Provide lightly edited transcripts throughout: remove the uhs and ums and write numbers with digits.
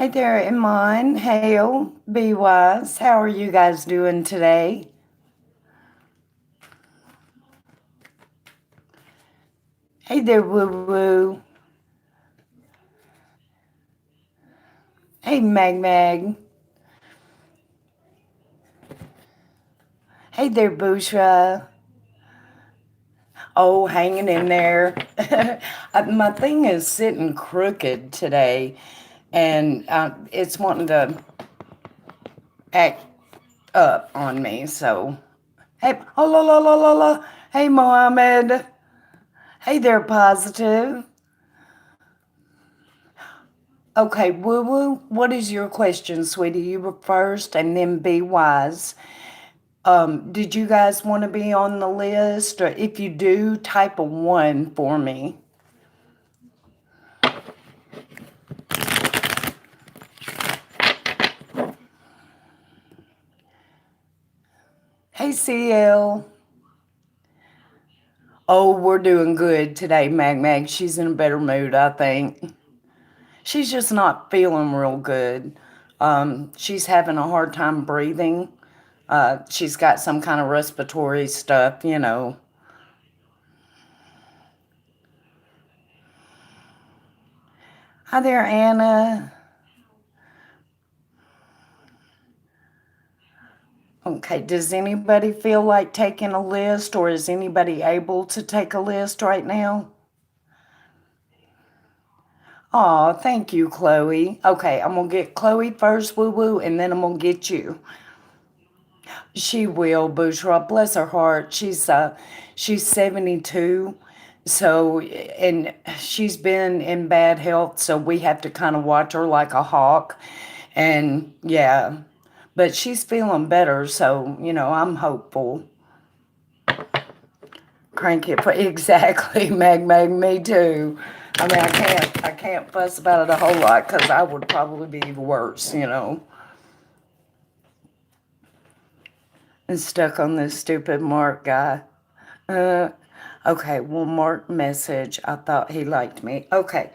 Hey there, Iman, Hale, Be Wise. How are you guys doing today? Hey there, Woo Woo. Hey, Mag Mag. Hey there, Bushra. Oh, hanging in there. My thing is sitting crooked today, and it's wanting to act up on me. So, hey, oh la la la la la. Hey, Mohammed. Hey there, Positive. Okay, Woo Woo, what is your question, sweetie? You were first and then Be Wise. Did you guys want to be on the list? Or if you do, type a one for me. Hey, CL. Oh, we're doing good today, Mag Mag. She's in a better mood, I think. She's just not feeling real good. She's having a hard time breathing. She's got some kind of respiratory stuff. Hi there, Anna. Okay, does anybody feel like taking a list or is anybody able to take a list right now? Oh, thank you, Chloe. Okay, I'm gonna get Chloe first, Woo Woo, and then I'm gonna get you. She will, Bushra. Bless her heart. She's 72, so and she's been in bad health, so we have to kind of watch her like a hawk. And yeah, but she's feeling better, so I'm hopeful. Crank it for exactly, Meg, me too. I mean, I can't fuss about it a whole lot because I would probably be worse. And stuck on this stupid Mark guy. Uh, okay, well, Mark message. I thought he liked me. Okay,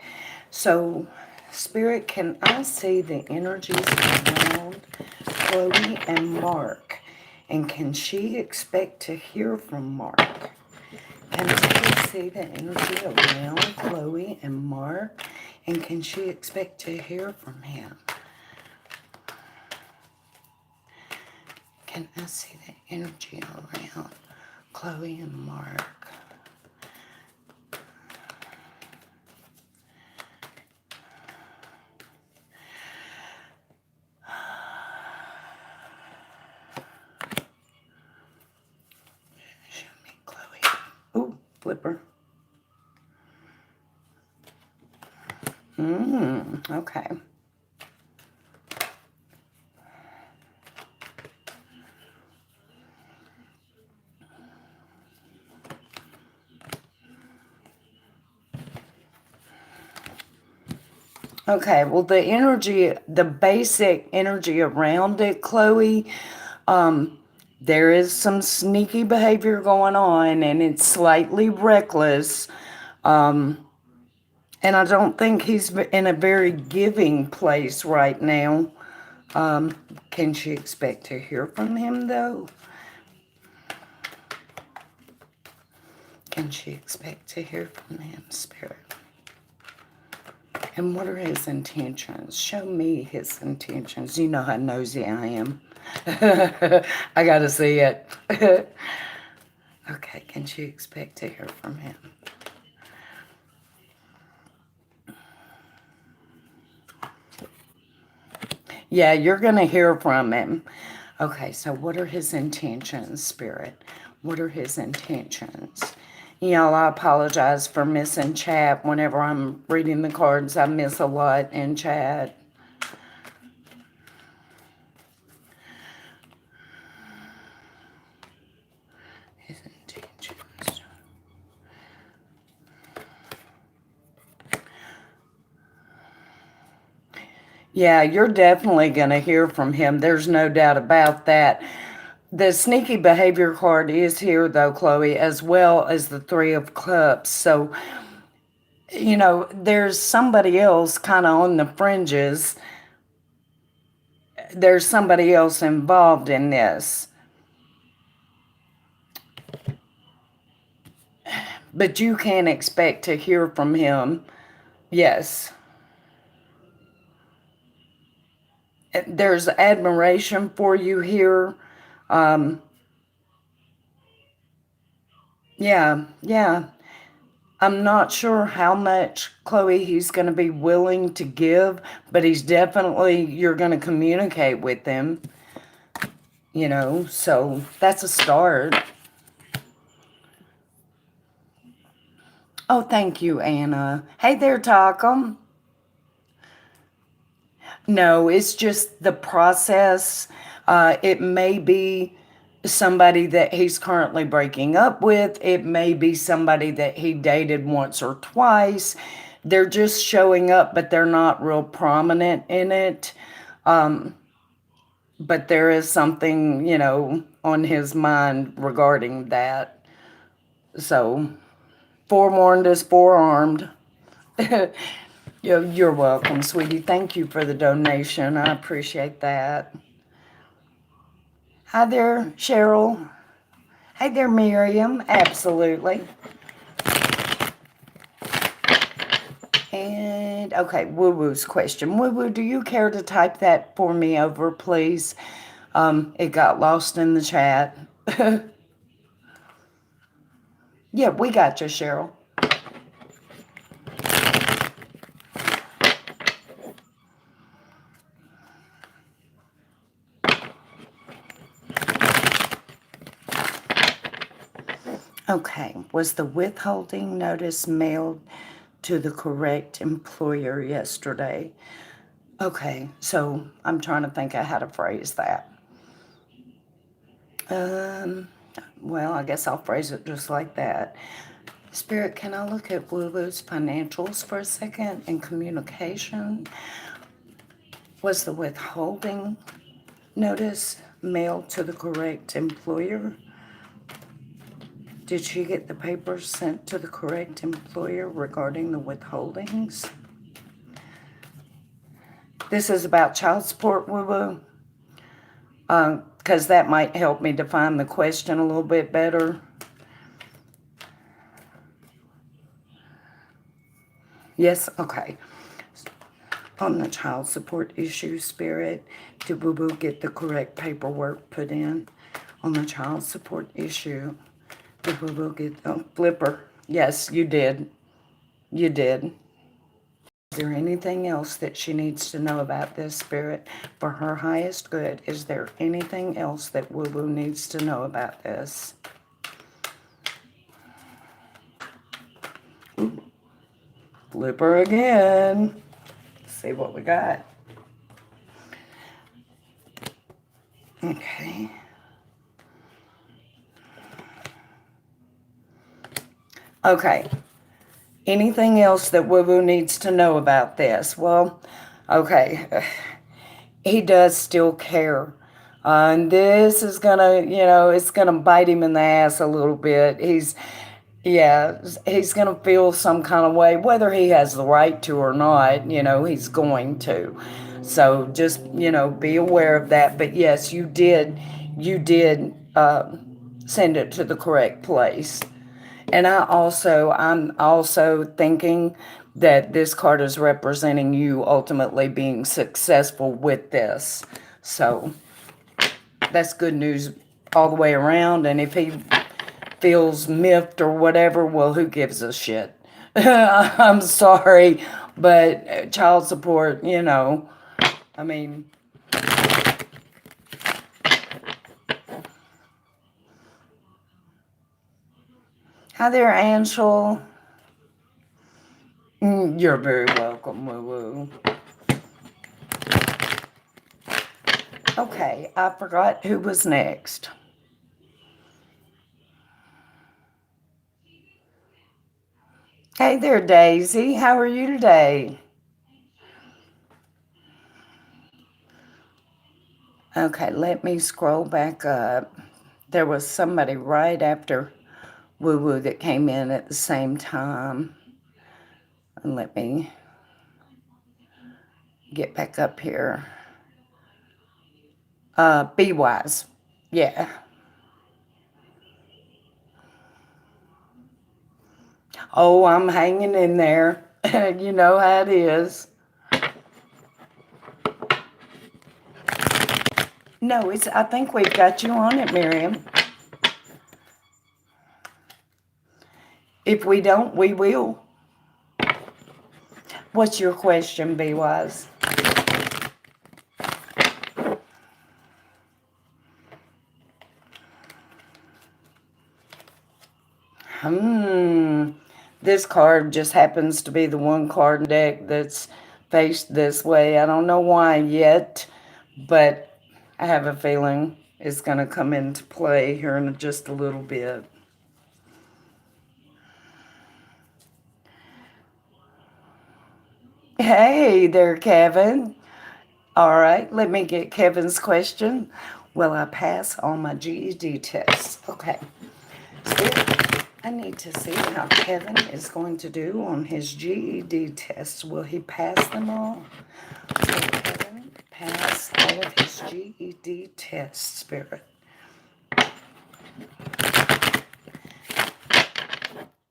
so Spirit, can I see the energies around Chloe and Mark? And can she expect to hear from Mark? Can she see the energy around Chloe and Mark? And can she expect to hear from him? Can I see the energy around Chloe and Mark? Show me Chloe. Ooh, flipper. Okay. Okay, well, the basic energy around it, Chloe, there is some sneaky behavior going on and it's slightly reckless. And I don't think he's in a very giving place right now. Can she expect to hear from him, though? Can she expect to hear from him, Spirit? And what are his intentions? Show me his intentions. You know how nosy I am. I gotta see it. Okay, can she expect to hear from him? Yeah, you're gonna hear from him. Okay, so what are his intentions, Spirit? What are his intentions? Y'all, I apologize for missing chat. Whenever I'm reading the cards, I miss a lot in chat. His intentions. Yeah, you're definitely going to hear from him. There's no doubt about that. The sneaky behavior card is here, though, Chloe, as well as the Three of Cups. So, there's somebody else kind of on the fringes there's somebody else involved in this. But you can't expect to hear from him. Yes. There's admiration for you here. Um, yeah. I'm not sure how much, Chloe, he's going to be willing to give, but he's definitely, you're going to communicate with him, so that's a start. Oh, thank you, Anna. Hey there, Talcum. No, it's just the process. It may be somebody that he's currently breaking up with. It may be somebody that he dated once or twice. They're just showing up, but they're not real prominent in it. But there is something, on his mind regarding that. So, forewarned is forearmed. You're welcome, sweetie. Thank you for the donation. I appreciate that. Hi there, Cheryl. Hey there, Miriam. Absolutely. And, okay, Woo Woo's question. Woo Woo, do you care to type that for me over, please? It got lost in the chat. Yeah, we got you, Cheryl. Okay, was the withholding notice mailed to the correct employer yesterday? Okay, so I'm trying to think of how to phrase that. Well, I guess I'll phrase it just like that. Spirit, can I look at Woo Woo's financials for a second and communication? Was the withholding notice mailed to the correct employer? Did she get the papers sent to the correct employer regarding the withholdings? This is about child support, Woo Woo. Because that might help me define the question a little bit better. Yes, okay. On the child support issue, Spirit, did Woo Woo get the correct paperwork put in? On the child support issue, did Woo Woo get the flipper? Yes, you did. You did. Is there anything else that she needs to know about this, Spirit, for her highest good? Is there anything else that Woo Woo needs to know about this? Ooh. Flipper again. Let's see what we got. Okay. Okay. Anything else that Woo Woo needs to know about this? Well, okay. He does still care. And this is gonna, it's gonna bite him in the ass a little bit. He's gonna feel some kind of way, whether he has the right to or not, he's going to. So just, be aware of that. But yes, you did send it to the correct place. And I'm also thinking that this card is representing you ultimately being successful with this. So that's good news all the way around. And if he feels miffed or whatever, well, who gives a shit? I'm sorry, but child support, I mean, hi there, Anshel. You're very welcome, Woo Woo. Okay, I forgot who was next. Hey there, Daisy. How are you today? Okay, let me scroll back up. There was somebody right after Woo Woo that came in at the same time. And let me get back up here. Be wise. Yeah. Oh, I'm hanging in there. You know how it is. No, it's. I think we've got you on it, Miriam. If we don't, we will. What's your question, Be Wise? Hmm. This card just happens to be the one card in the deck that's faced this way. I don't know why yet, but I have a feeling it's going to come into play here in just a little bit. Hey there, Kevin. All right, let me get Kevin's question. Will I pass on my GED test? Okay. I need to see how Kevin is going to do on his GED tests. Will he pass them all? Will Kevin pass all of his GED tests, Spirit?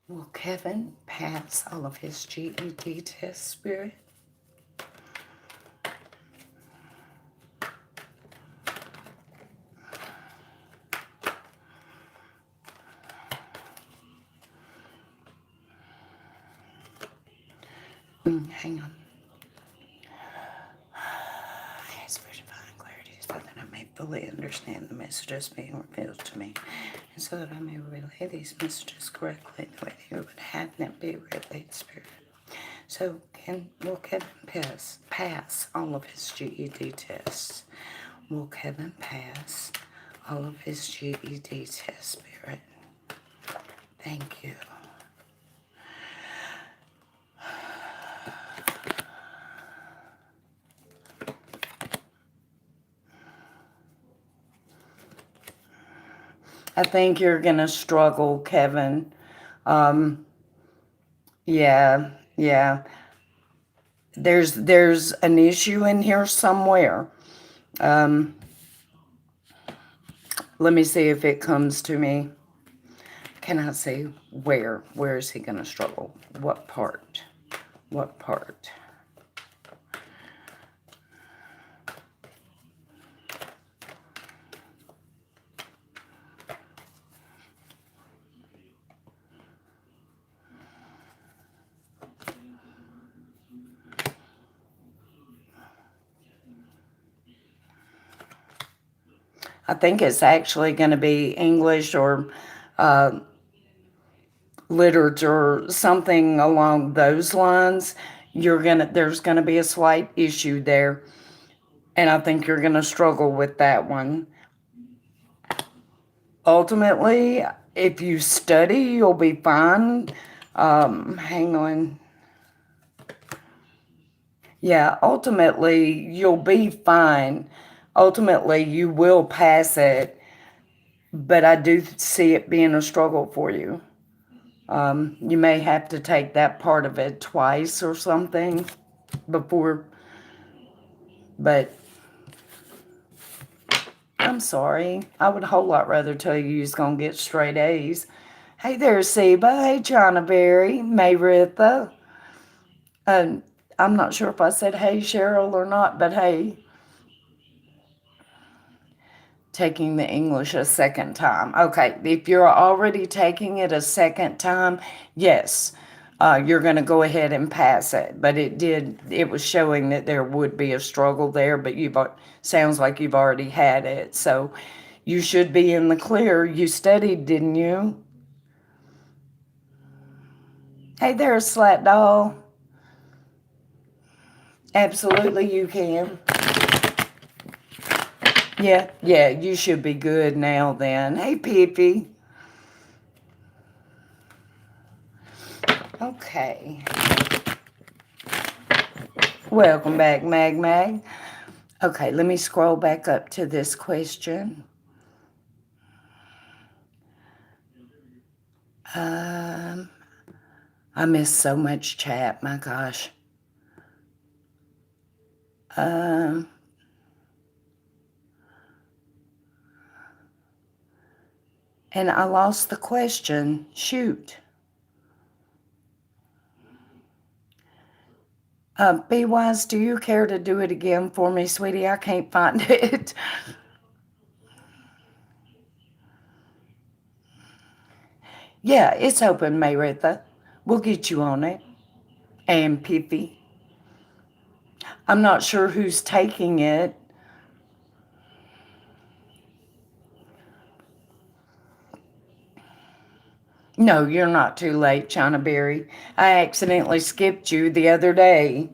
Will Kevin pass all of his GED tests, Spirit? Hang on. Okay, Spirit, divine clarity, so that I may fully understand the messages being revealed to me, and so that I may relay these messages correctly the way you would have them be relayed, Spirit. So, will Kevin pass all of his GED tests? Will Kevin pass all of his GED tests, Spirit? Thank you. I think you're going to struggle, Kevin. Yeah, yeah. There's an issue in here somewhere. Let me see if it comes to me. Can I see where? Where is he going to struggle? What part? What part? I think it's actually going to be English or literature, something along those lines. There's gonna be a slight issue there, and I think you're gonna struggle with that one. Ultimately, if you study, you'll be fine. Hang on. Yeah, ultimately, you'll be fine. Ultimately, you will pass it, but I do see it being a struggle for you. You may have to take that part of it twice or something before, but I'm sorry. I would a whole lot rather tell you you're going to get straight A's. Hey there, Seba. Hey, China Berry, Mayritha. Um, I'm not sure if I said hey, Cheryl, or not, but hey. Taking the English a second time. Okay, if you're already taking it a second time, yes, you're going to go ahead and pass it. But it was showing that there would be a struggle there, but sounds like you've already had it. So you should be in the clear. You studied, didn't you? Hey there, Slat Doll. Absolutely, you can. Yeah, you should be good now then. Hey, Pippy. Okay. Welcome back, Mag. Okay, let me scroll back up to this question. I missed so much chat, my gosh. And I lost the question. Shoot. Be Wise, do you care to do it again for me, sweetie? I can't find it. Yeah, it's open, Mayritha. We'll get you on it. And Piffy. I'm not sure who's taking it. No, you're not too late, China Berry. I accidentally skipped you the other day.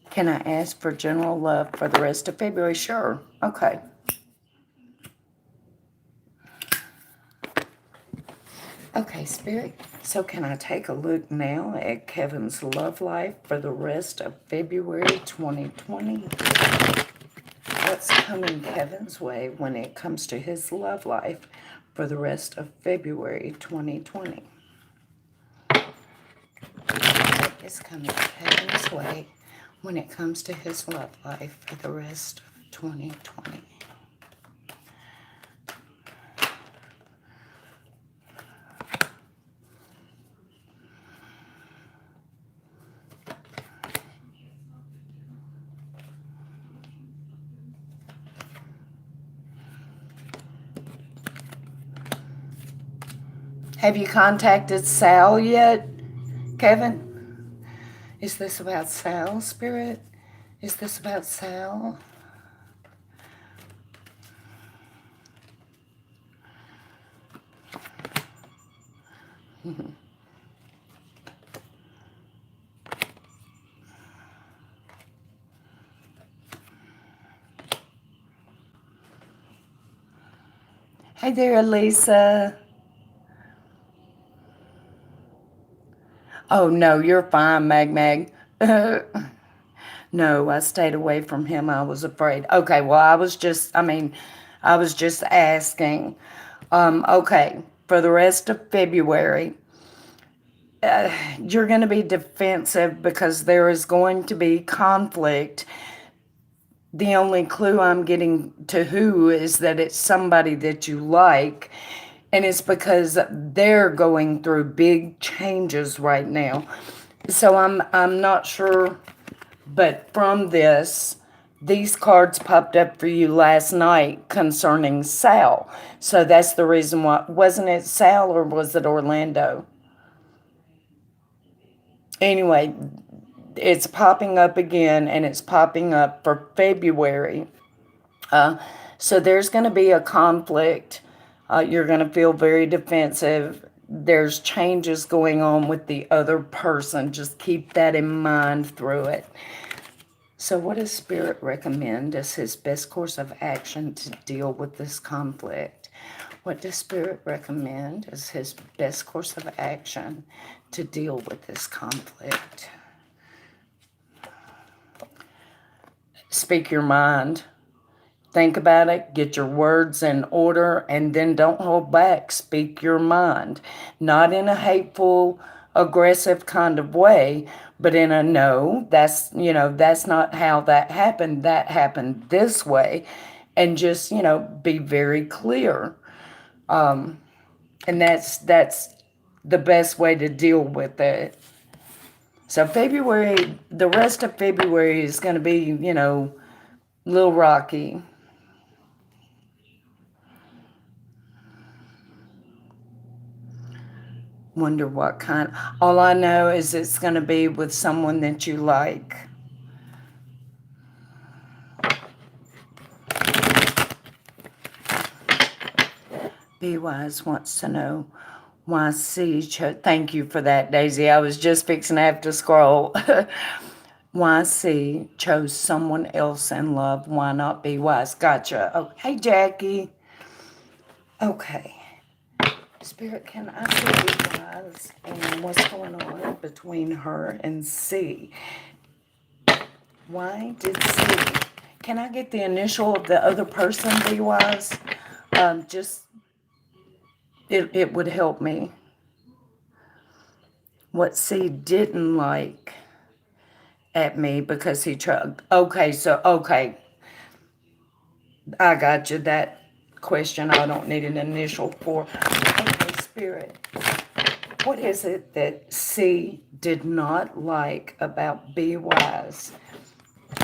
Can I ask for general love for the rest of February? Sure. Okay. Okay, Spirit. So can I take a look now at Kevin's love life for the rest of February 2020? What's coming Kevin's way when it comes to his love life for the rest of February 2020? What is coming Kevin's way when it comes to his love life for the rest of 2020? Have you contacted Sal yet, Kevin? Is this about Sal, Spirit? Is this about Sal? Hey there, Lisa. Oh, no, you're fine, Mag. No, I stayed away from him. I was afraid. Okay, well, I was just asking. Okay, for the rest of February, you're going to be defensive because there is going to be conflict. The only clue I'm getting to who is that it's somebody that you like, and it's because they're going through big changes right now. So I'm not sure, but from this, these cards popped up for you last night concerning Sal. So that's the reason why. Wasn't it Sal or was it Orlando? Anyway, it's popping up again, and it's popping up for February. Uh, so there's going to be a conflict. You're going to feel very defensive. There's changes going on with the other person. Just keep that in mind through it. So what does Spirit recommend as his best course of action to deal with this conflict? What does Spirit recommend as his best course of action to deal with this conflict? Speak your mind. Think about it, get your words in order, and then don't hold back. Speak your mind. Not in a hateful, aggressive kind of way, but in a no, that's not how that happened. That happened this way. And just, be very clear. And that's the best way to deal with it. So February, the rest of February is going to be, a little rocky. Wonder what kind. All I know is it's going to be with someone that you like. Be Wise wants to know why C chose. Thank you for that, Daisy. I was just fixing to have to scroll. Why C chose someone else in love. Why not Be Wise? Gotcha. Oh, hey, Jackie. Okay. Spirit, can I see Be Wise and what's going on between her and C? Why did C? Can I get the initial of the other person, Be Wise? Just, it would help me. What C didn't like at me because he tried. Okay, so, okay. I got you that. question I don't need an initial for. Okay, Spirit, what is it that C did not like about Be Wise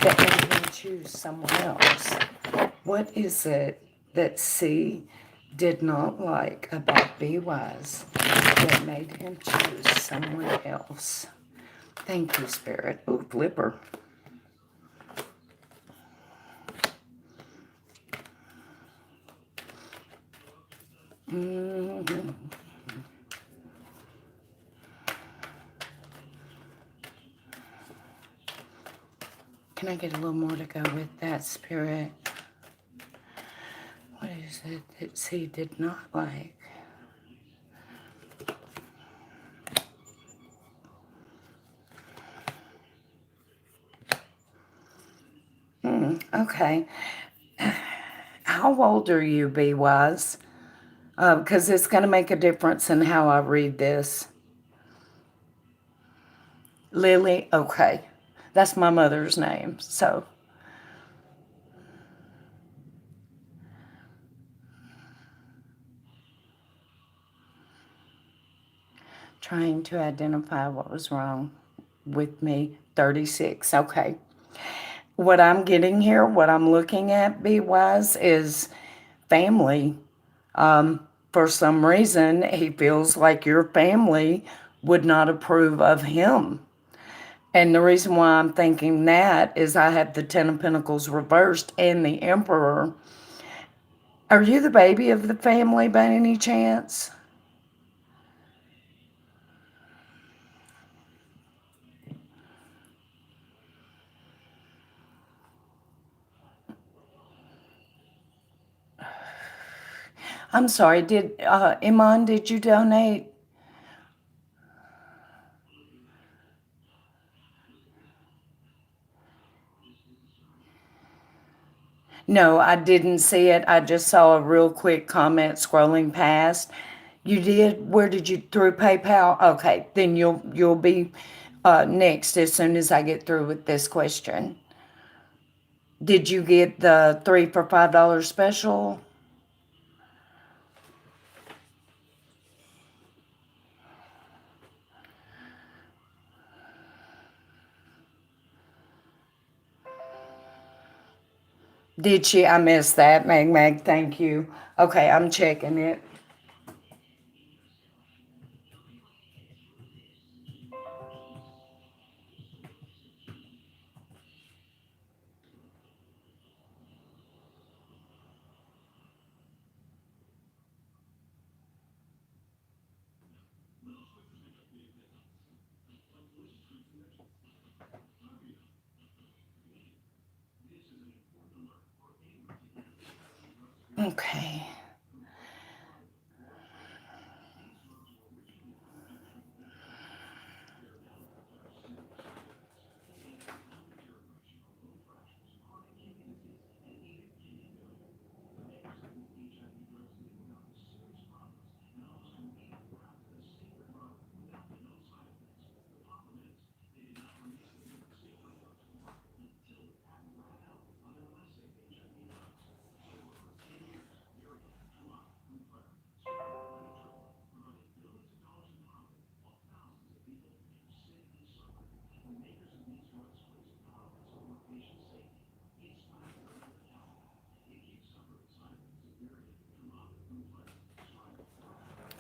that made him choose someone else? What is it that C did not like about Be Wise that made him choose someone else? Thank you, Spirit. Ooh, flipper. Mm-hmm. Can I get a little more to go with that, Spirit? What is it that C did not like? Okay. How old are you, Be Wise? Because it's going to make a difference in how I read this. Lily? Okay. That's my mother's name, so. Trying to identify what was wrong with me. 36. Okay. What I'm getting here, what I'm looking at, Be Wise, is family. For some reason, he feels like your family would not approve of him. And the reason why I'm thinking that is I have the Ten of Pentacles reversed and the Emperor. Are you the baby of the family by any chance? I'm sorry, did Iman, did you donate? No, I didn't see it. I just saw a real quick comment scrolling past. You did? Where did you, through PayPal? Okay, then you'll be next as soon as I get through with this question. Did you get the 3 for $5 special? Did she? I missed that, Meg. Thank you. Okay, I'm checking it. Okay.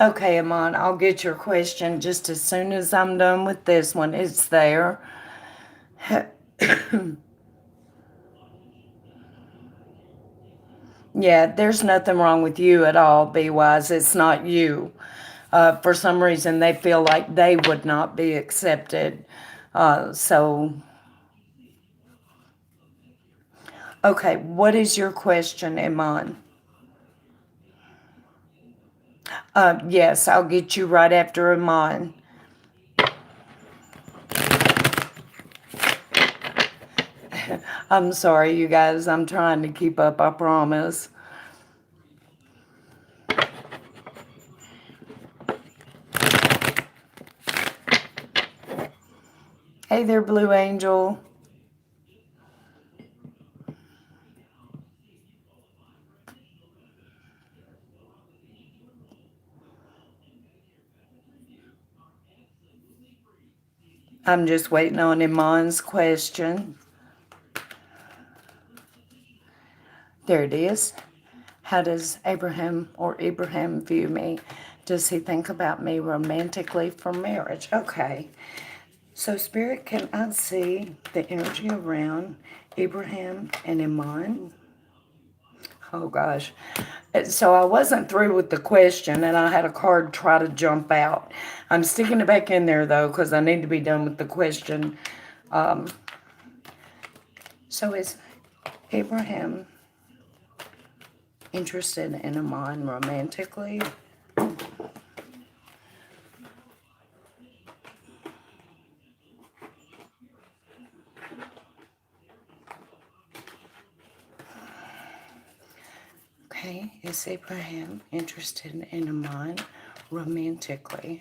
Okay, Amon, I'll get your question just as soon as I'm done with this one. It's there. Yeah, there's nothing wrong with you at all, Be Wise. It's not you. For some reason, they feel like they would not be accepted. So, okay, what is your question, Iman? Yes, I'll get you right after Iman. I'm sorry, you guys. I'm trying to keep up, I promise. Hey there, Blue Angel. I'm just waiting on Iman's question. There it is. How does Abraham view me? Does he think about me romantically for marriage? Okay. So, Spirit, can I see the energy around Abraham and Iman? Oh, gosh. So, I wasn't through with the question, and I had a card try to jump out. I'm sticking it back in there, though, because I need to be done with the question. So, is Abraham interested in Iman romantically? Okay, is Abraham interested in Iman romantically?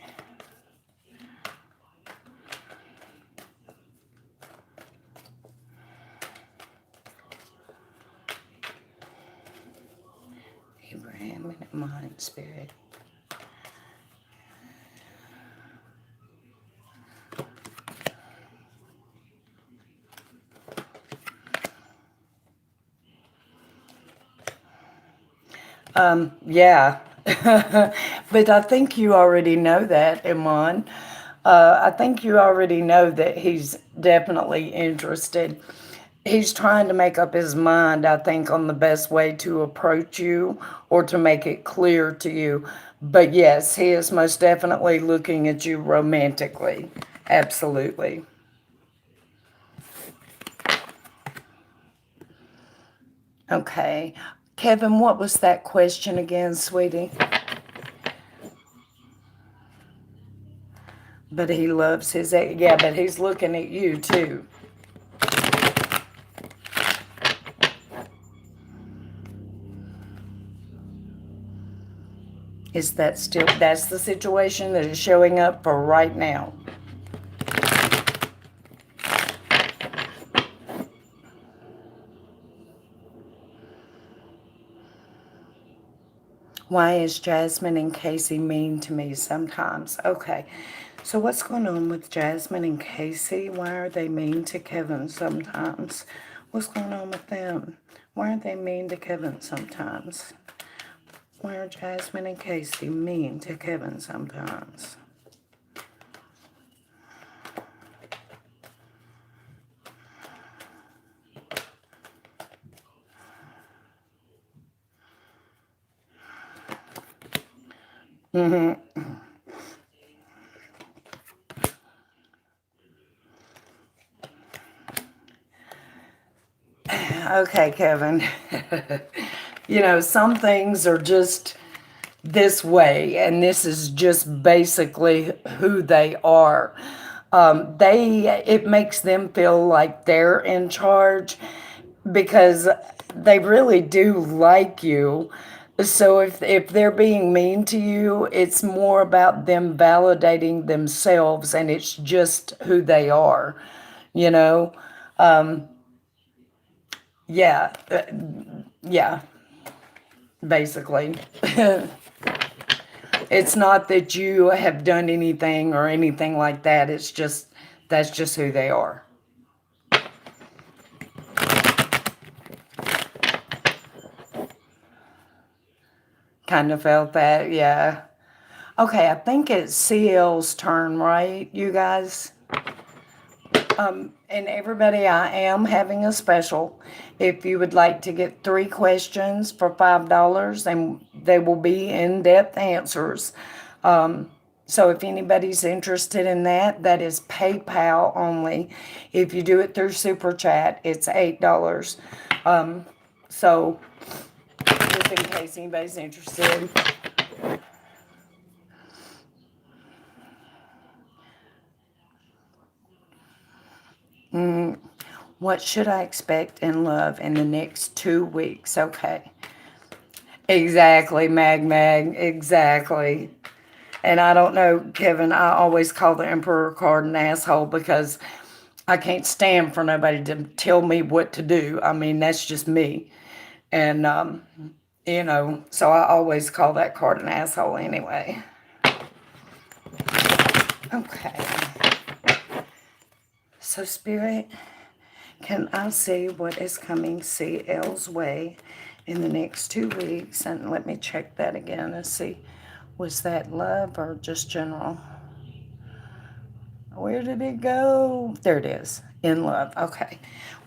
Abraham and Iman, Spirit. Yeah. But I think you already know that, Iman. I think you already know that he's definitely interested. He's trying to make up his mind, I think, on the best way to approach you or to make it clear to you. But yes, he is most definitely looking at you romantically. Absolutely. Okay. Kevin, what was that question again, sweetie? But he loves his, yeah, but he's looking at you too. Is that still, that's the situation that is showing up for right now? Why is Jasmine and Casey mean to me sometimes? Okay, so what's going on with Jasmine and Casey? Why are they mean to Kevin sometimes? What's going on with them? Why are they mean to Kevin sometimes? Why are Jasmine and Casey mean to Kevin sometimes? Okay, Kevin. Some things are just this way, and this is just basically who they are. It makes them feel like they're in charge because they really do like you. So if they're being mean to you, it's more about them validating themselves, and it's just who they are, you know? Yeah, yeah, basically. It's not that you have done anything or anything like that. It's just, that's just who they are. Kind of felt that, yeah. Okay, I think it's CL's turn, right, you guys? And everybody, I am having a special. If you would like to get 3 questions for $5, and they will be in-depth answers. So if anybody's interested in that, that is PayPal only. If you do it through Super Chat, it's $8. So just in case anybody's interested. What should I expect in love in the next 2 weeks? Okay. Exactly, Mag, exactly. And I don't know, Kevin, I always call the Emperor card an asshole because I can't stand for nobody to tell me what to do. I mean, that's just me. And, so I always call that card an asshole anyway. Okay. So, Spirit, can I see what is coming CL's way in the next 2 weeks? And let me check that again and see, was that love or just general? Where did it go? There it is. In love. Okay.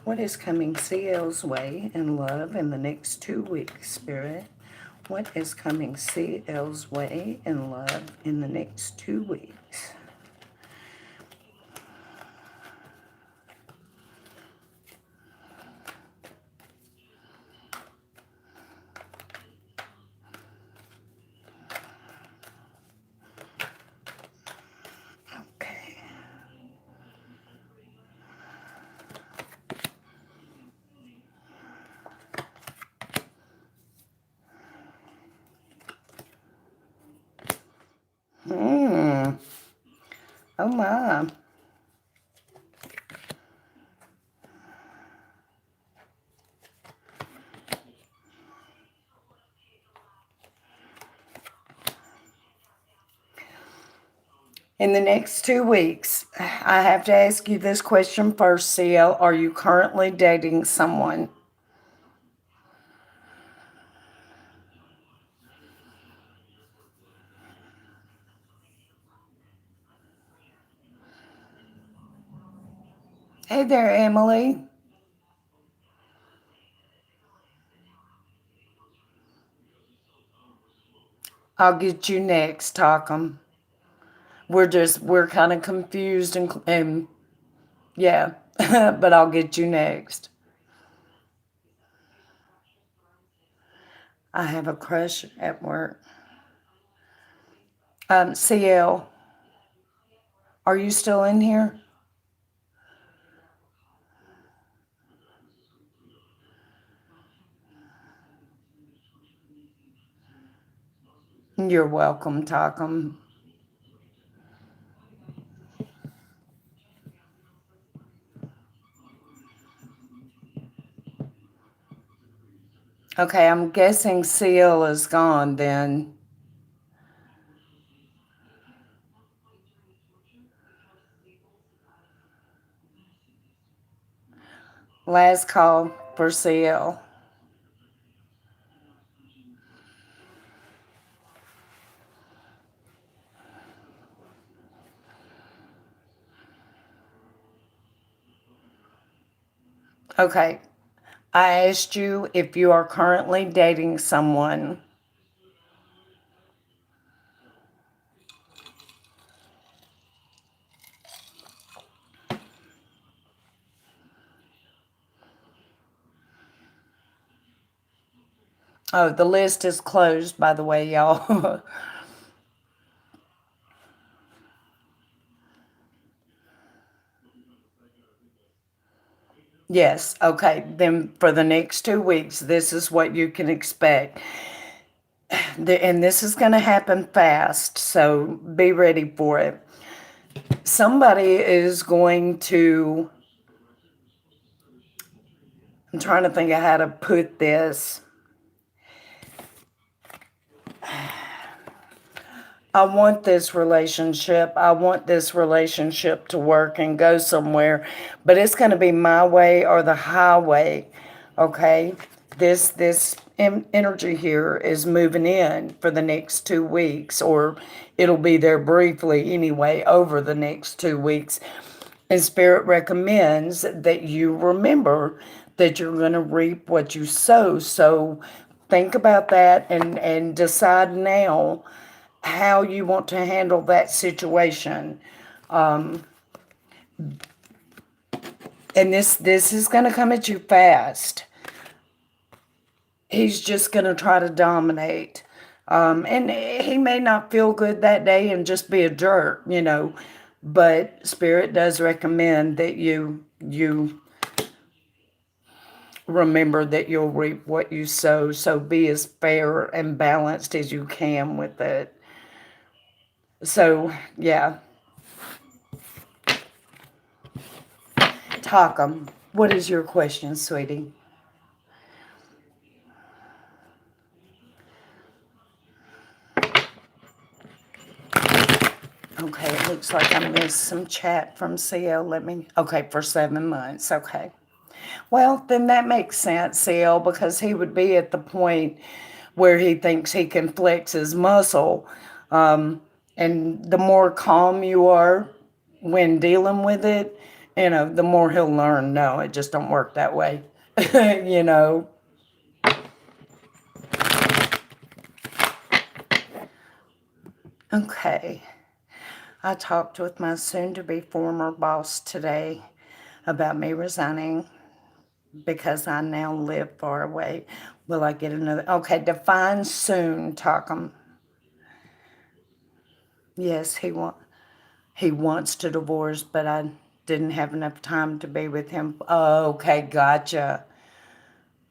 What is coming CL's way in love in the next 2 weeks, Spirit? What is coming CL's way in love in the next 2 weeks? Okay. Oh my. In the next 2 weeks, I have to ask you this question first, CL. Are you currently dating someone? Hey there, Emily. I'll get you next, Talcum. We're kind of confused and yeah, but I'll get you next. I have a crush at work. CL, are you still in here? You're welcome, Talcum. Okay, I'm guessing CL is gone then. Last call for CL. Okay, I asked you if you are currently dating someone. Oh, the list is closed, by the way, y'all. Yes, okay. Then for the next 2 weeks, this is what you can expect. And this is going to happen fast, so be ready for it. Somebody is going to, I'm trying to think of how to put this. I want this relationship. I want this relationship to work and go somewhere, but it's going to be my way or the highway. Okay? This energy here is moving in for the next 2 weeks, or it'll be there briefly anyway over the next 2 weeks. And Spirit recommends that you remember that you're going to reap what you sow. So think about that and decide now how you want to handle that situation. And this is going to come at you fast. He's just going to try to dominate. And he may not feel good that day and just be a jerk, but Spirit does recommend that you remember that you'll reap what you sow. So be as fair and balanced as you can with it. So, yeah. Talcum, what is your question, sweetie? Okay, it looks like I missed some chat from CL. Okay, for 7 months. Okay. Well, then that makes sense, CL, because he would be at the point where he thinks he can flex his muscle. And the more calm you are when dealing with it, the more he'll learn. No, it just don't work that way. you know. Okay. I talked with my soon-to-be former boss today about me resigning because I now live far away. Will I get another? Okay, define soon, Talcum. Yes, he wants to divorce, but I didn't have enough time to be with him. Okay, gotcha.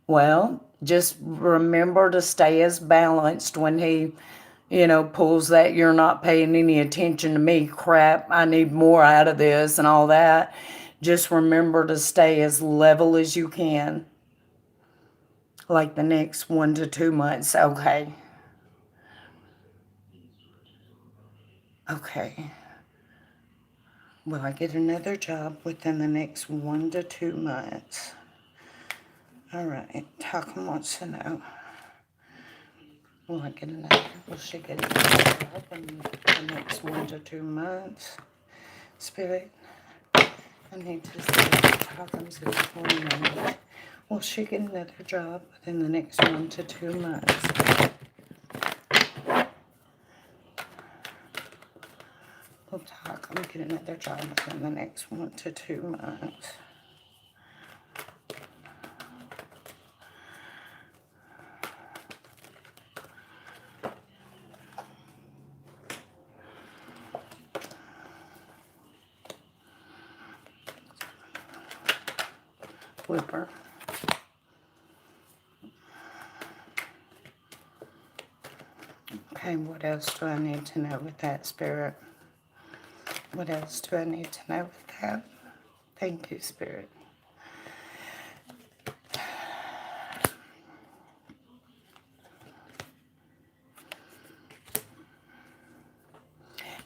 Well, just remember to stay as balanced when he, pulls that you're not paying any attention to me crap. I need more out of this and all that. Just remember to stay as level as you can. Like the next 1 to 2 months. Okay. Okay. Will I get another job within the next 1 to 2 months? All right. Talcum wants to know. Will she get another job in the next 1 to 2 months? Spirit, I need to see Talcum's employment. Will she get another job within the next 1 to 2 months? Will Talcum get another job within the next 1 to 2 months? Whipper. Okay, what else do I need to know with that, Spirit? What else do I need to know with that? Thank you, Spirit.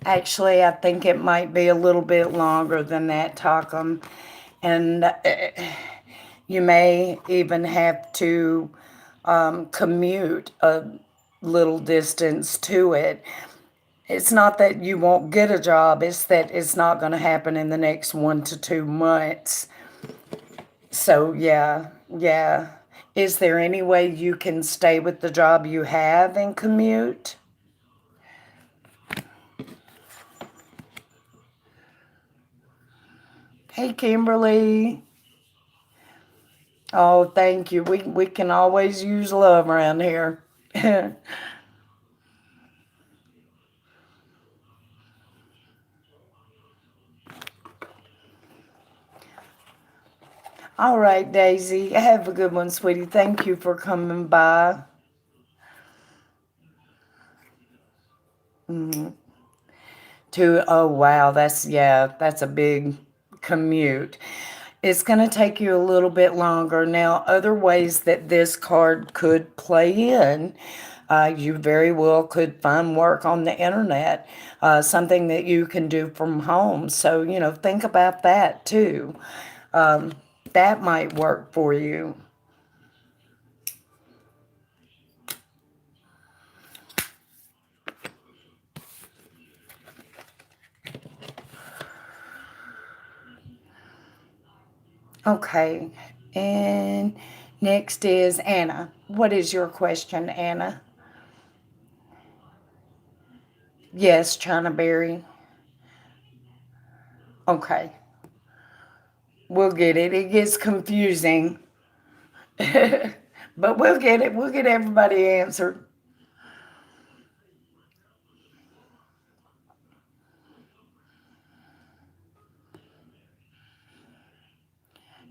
Actually, I think it might be a little bit longer than that, Talcum. And you may even have to commute a little distance to it. It's not that you won't get a job, it's that it's not going to happen in the next 1 to 2 months. So, yeah. Is there any way you can stay with the job you have and commute? Hey, Kimberly. Oh, thank you. We can always use love around here. All right, Daisy. Have a good one, sweetie. Thank you for coming by. Oh, wow, that's a big commute. It's going to take you a little bit longer. Now, other ways that this card could play in, you very well could find work on the internet, something that you can do from home. So, think about that too. That might work for you. Okay, and next is Anna. What is your question, Anna? Yes, China Berry. Okay, we'll get it. It gets confusing, but we'll get it. We'll get everybody answered.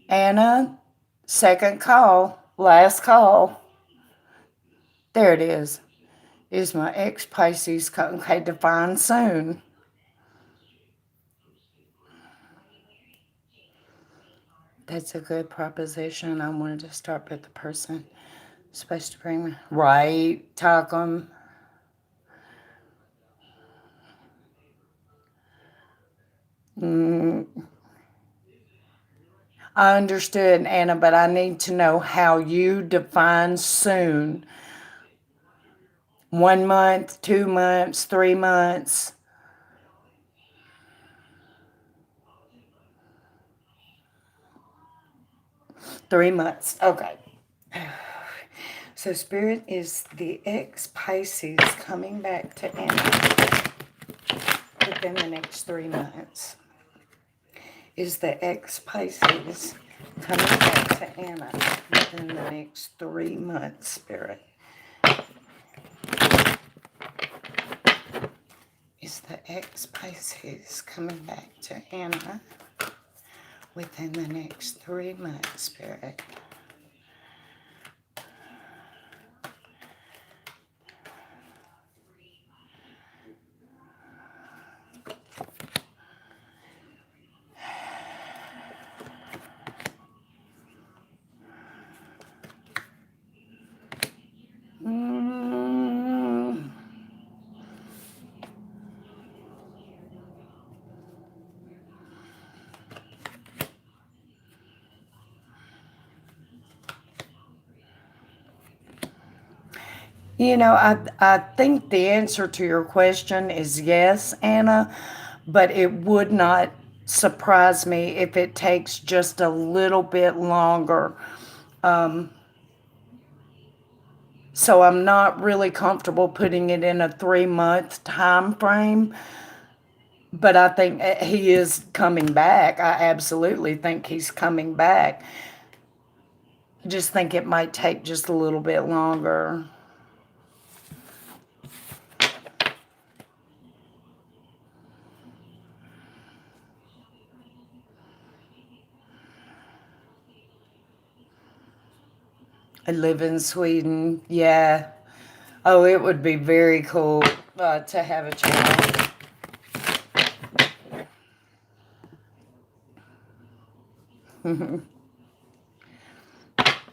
Anna, second call, last call. There it is. Is my ex Pisces okay, define soon? That's a good proposition. I wanted to start with the person supposed to bring me. Right, Talcum. I understood, Anna, but I need to know how you define soon. 1 month, 2 months, 3 months. 3 months. Okay. So Spirit is the ex-Pisces coming back to Anna within the next 3 months. Is the ex-Pisces coming back to Anna within the next 3 months, Spirit? Is the ex-Pisces coming back to Anna within the next 3 months, Spirit? Mm. You know, I think the answer to your question is yes, Anna, but it would not surprise me if it takes just a little bit longer. So I'm not really comfortable putting it in a 3 month time frame, but I think he is coming back. I absolutely think he's coming back. Just think it might take just a little bit longer. I live in Sweden. Yeah. Oh, it would be very cool to have a child.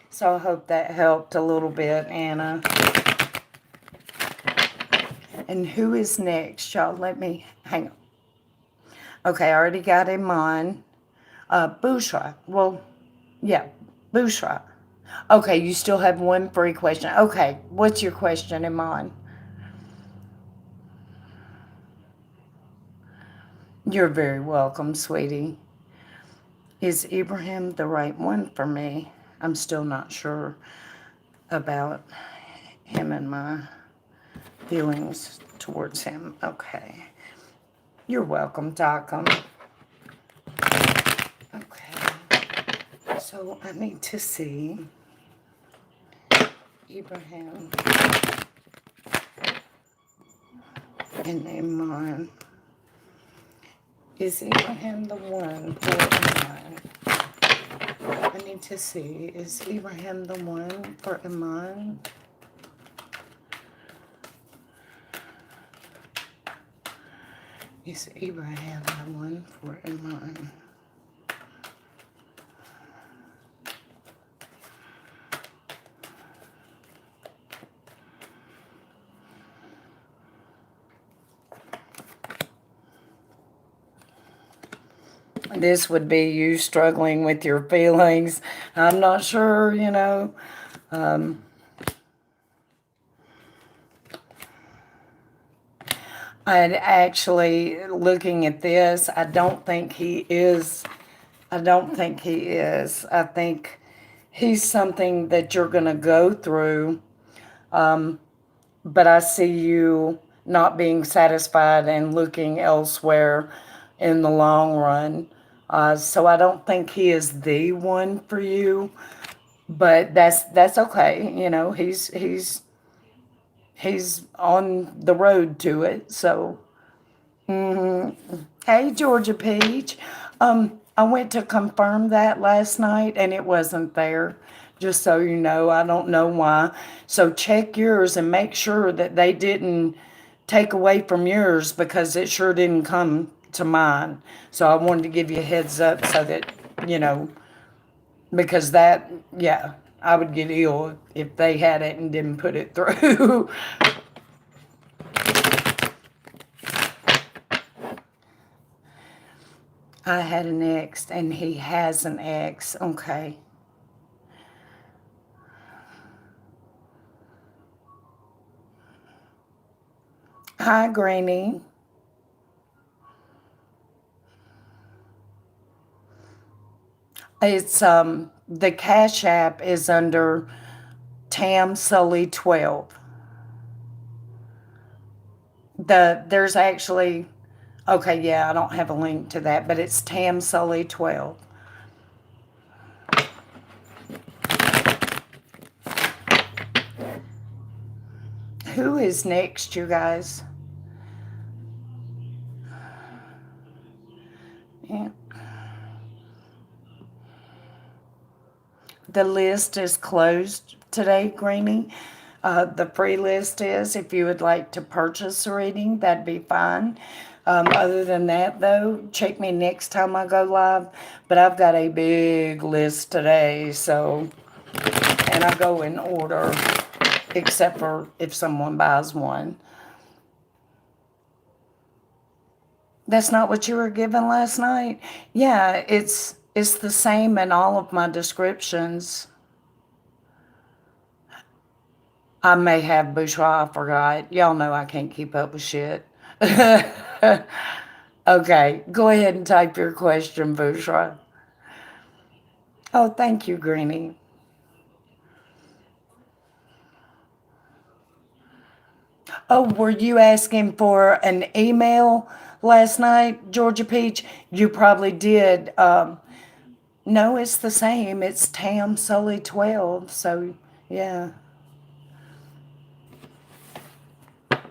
So I hope that helped a little bit, Anna. And who is next, y'all? Let me hang on. Okay, I already got him on. Bushra. Well, yeah, Bushra. Okay, you still have one free question. Okay, what's your question, Iman? You're very welcome, sweetie. Is Ibrahim the right one for me? I'm still not sure about him and my feelings towards him. Okay. You're welcome, Dockham. Okay. So I need to see Ibrahim and Iman. Is Ibrahim the one for Iman? I need to see. Is Ibrahim the one for Iman? Is Abraham the one for Iman? This would be you struggling with your feelings. I'm not sure, you know. I'd actually, looking at this, I don't think he is. I don't think he is. I think he's something that you're going to go through. But I see you not being satisfied and looking elsewhere in the long run. So I don't think he is the one for you, but that's okay. You know, he's on the road to it. So, hey, Georgia Peach. I went to confirm that last night and it wasn't there. Just so you know, I don't know why. So check yours and make sure that they didn't take away from yours because it sure didn't come to mine. So I wanted to give you a heads up so that, you know, because that, yeah, I would get ill if they had it and didn't put it through. I had an ex and he has an ex. Okay. Hi, Greenie. It's the Cash App is under Tam Sully 12. There's actually okay, yeah, I don't have a link to that, but it's Tam Sully 12. Who is next, you guys? Yeah. The list is closed today, Greenie. The free list is. If you would like to purchase a reading, that'd be fine. Other than that, though, check me next time I go live. But I've got a big list today, so, and I go in order, except for if someone buys one. That's not what you were given last night? Yeah, it's the same in all of my descriptions. I may have bourgeois, I forgot. Y'all know I can't keep up with shit. Okay, go ahead and type your question, bourgeois. Oh, thank you, Greenie. Oh, were you asking for an email last night, Georgia Peach? You probably did. No, it's the same. It's Tam Sully 12. So, yeah.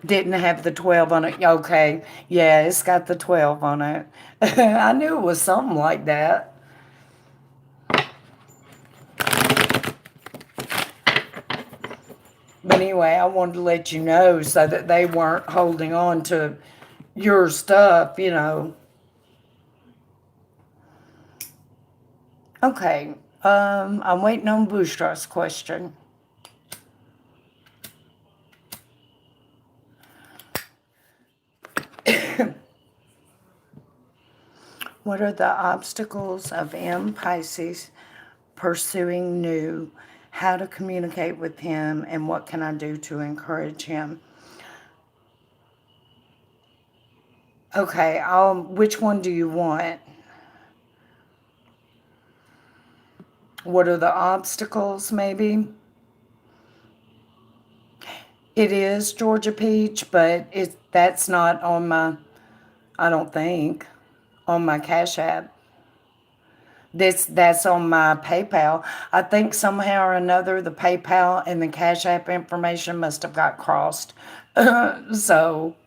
Didn't have the 12 on it. Okay. Yeah, it's got the 12 on it. I knew it was something like that. But anyway, I wanted to let you know so that they weren't holding on to your stuff, you know. Okay. I'm waiting on Bushra's question. What are the obstacles of M. Pisces pursuing new? How to communicate with him, and what can I do to encourage him? Okay, which one do you want? What are the obstacles, maybe? It is Georgia Peach, but that's not on my, I don't think, on my Cash App. That's on my PayPal. I think somehow or another the PayPal and the Cash App information must have got crossed. So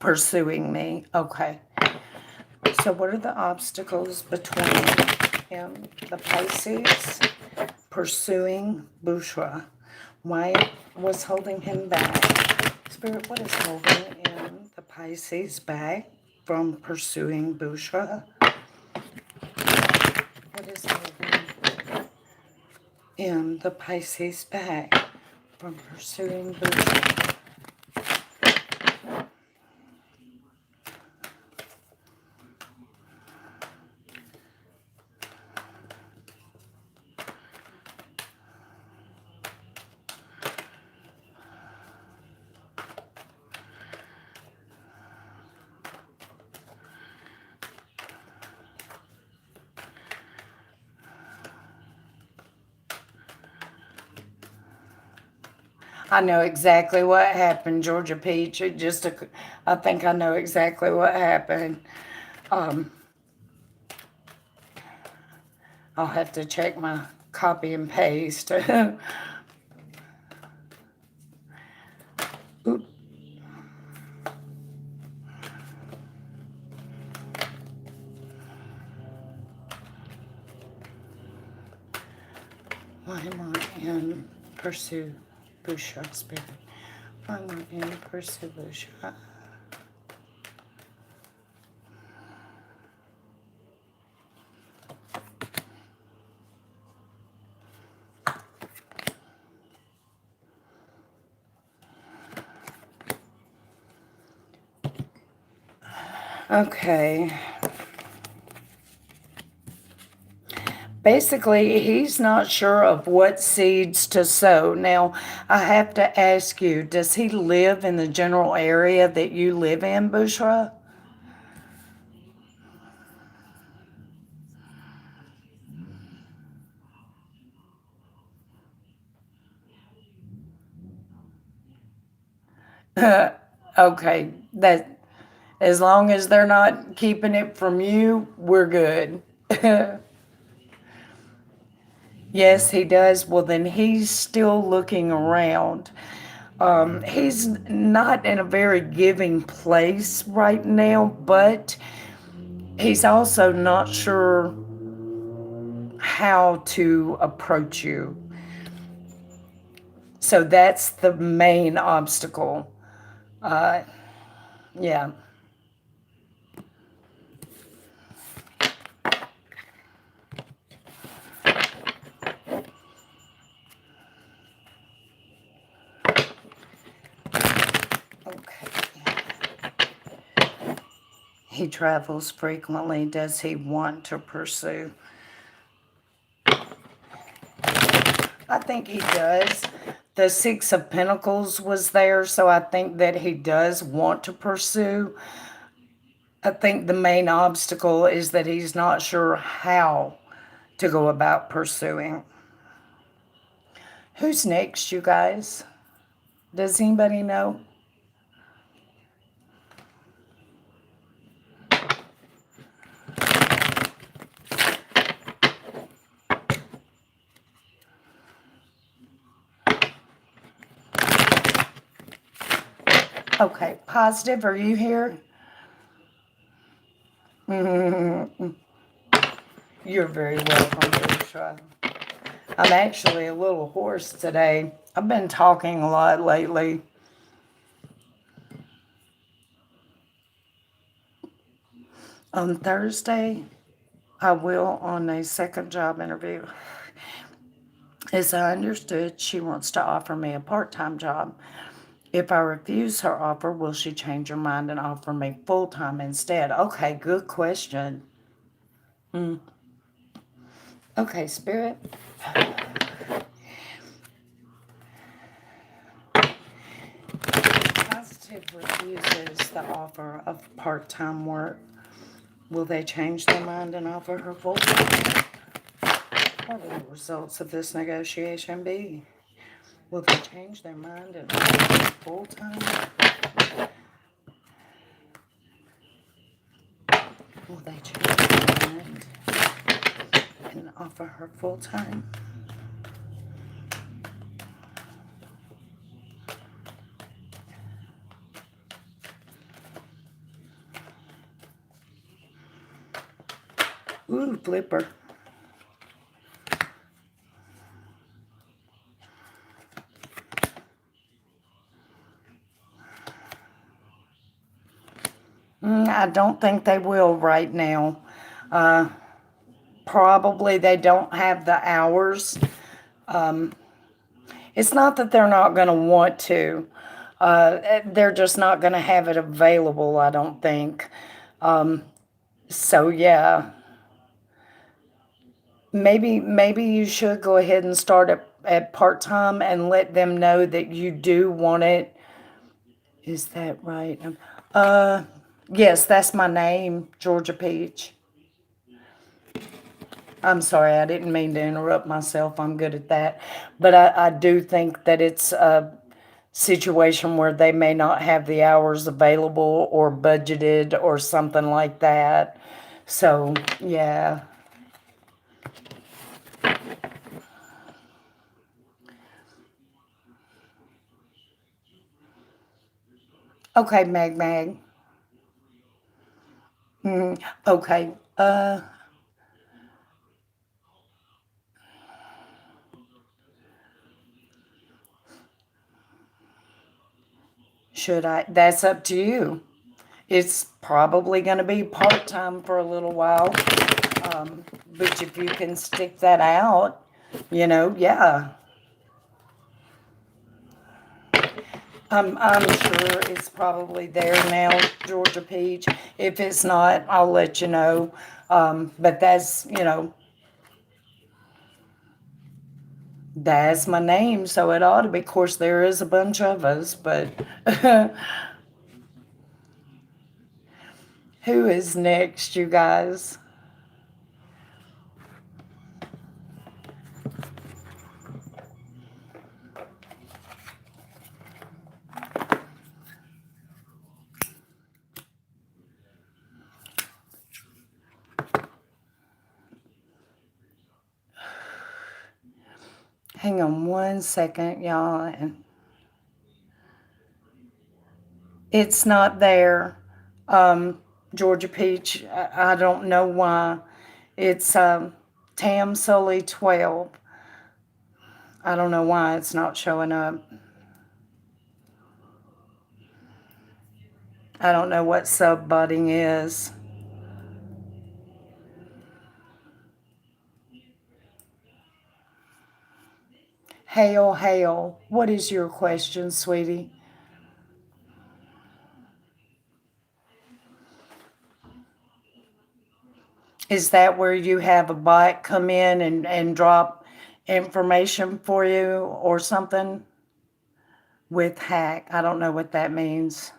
pursuing me. Okay. So what are the obstacles between him, the Pisces, pursuing Bushra? Why was holding him back? Spirit, what is holding in the Pisces back from pursuing Bushra? What is holding in the Pisces back from pursuing Bushra? I know exactly what happened, Georgia Peach. I think I know exactly what happened. Um, I'll have to check my copy and paste. Oop. Why am I in pursue Bushra spirit? Why am I in pursue Bushra? Okay. Basically, he's not sure of what seeds to sow. Now, I have to ask you, does he live in the general area that you live in, Bushra? Okay, that as long as they're not keeping it from you, we're good. Yes, he does. Well, then he's still looking around. He's not in a very giving place right now, but he's also not sure how to approach you. So that's the main obstacle. Uh, yeah. Okay. He travels frequently. Does he want to pursue? I think he does. The Six of Pentacles was there, so I think that he does want to pursue. I think the main obstacle is that he's not sure how to go about pursuing. Who's next, you guys? Does anybody know? Okay, Positive, are you here? You're very welcome, Bushra. I'm actually a little hoarse today. I've been talking a lot lately. On Thursday, I will on a second job interview. As I understood, she wants to offer me a part-time job. If I refuse her offer, will she change her mind and offer me full-time instead? Okay, good question. Okay, Spirit. Positive refuses the offer of part-time work. Will they change their mind and offer her full-time? What will the results of this negotiation be? Will they change their mind and offer her full-time? Will they change their mind and offer her full-time? Ooh, flipper. I don't think they will right now. Probably they don't have the hours. It's not that they're not going to want to. They're just not going to have it available, I don't think. So yeah, maybe you should go ahead and start at part-time and let them know that you do want it. Is that right? Yes, that's my name, Georgia Peach. I'm sorry, I didn't mean to interrupt myself. I'm good at that. But I do think that it's a situation where they may not have the hours available or budgeted or something like that. So, yeah. Okay, Mag Mag. Okay. Should I? That's up to you. It's probably going to be part-time for a little while. But if you can stick that out, yeah. I'm sure it's probably there now, Georgia Peach. If it's not, I'll let you know. But that's my name, so it ought to be. Of course, there is a bunch of us, but who is next, you guys? Hang on one second, y'all. And it's not there. Georgia Peach, I don't know why. It's Tam Sully 12. I don't know why it's not showing up. I don't know what sub-budding is. Hail, hail. What is your question, sweetie? Is that where you have a bot come in and drop information for you or something? With hack. I don't know what that means.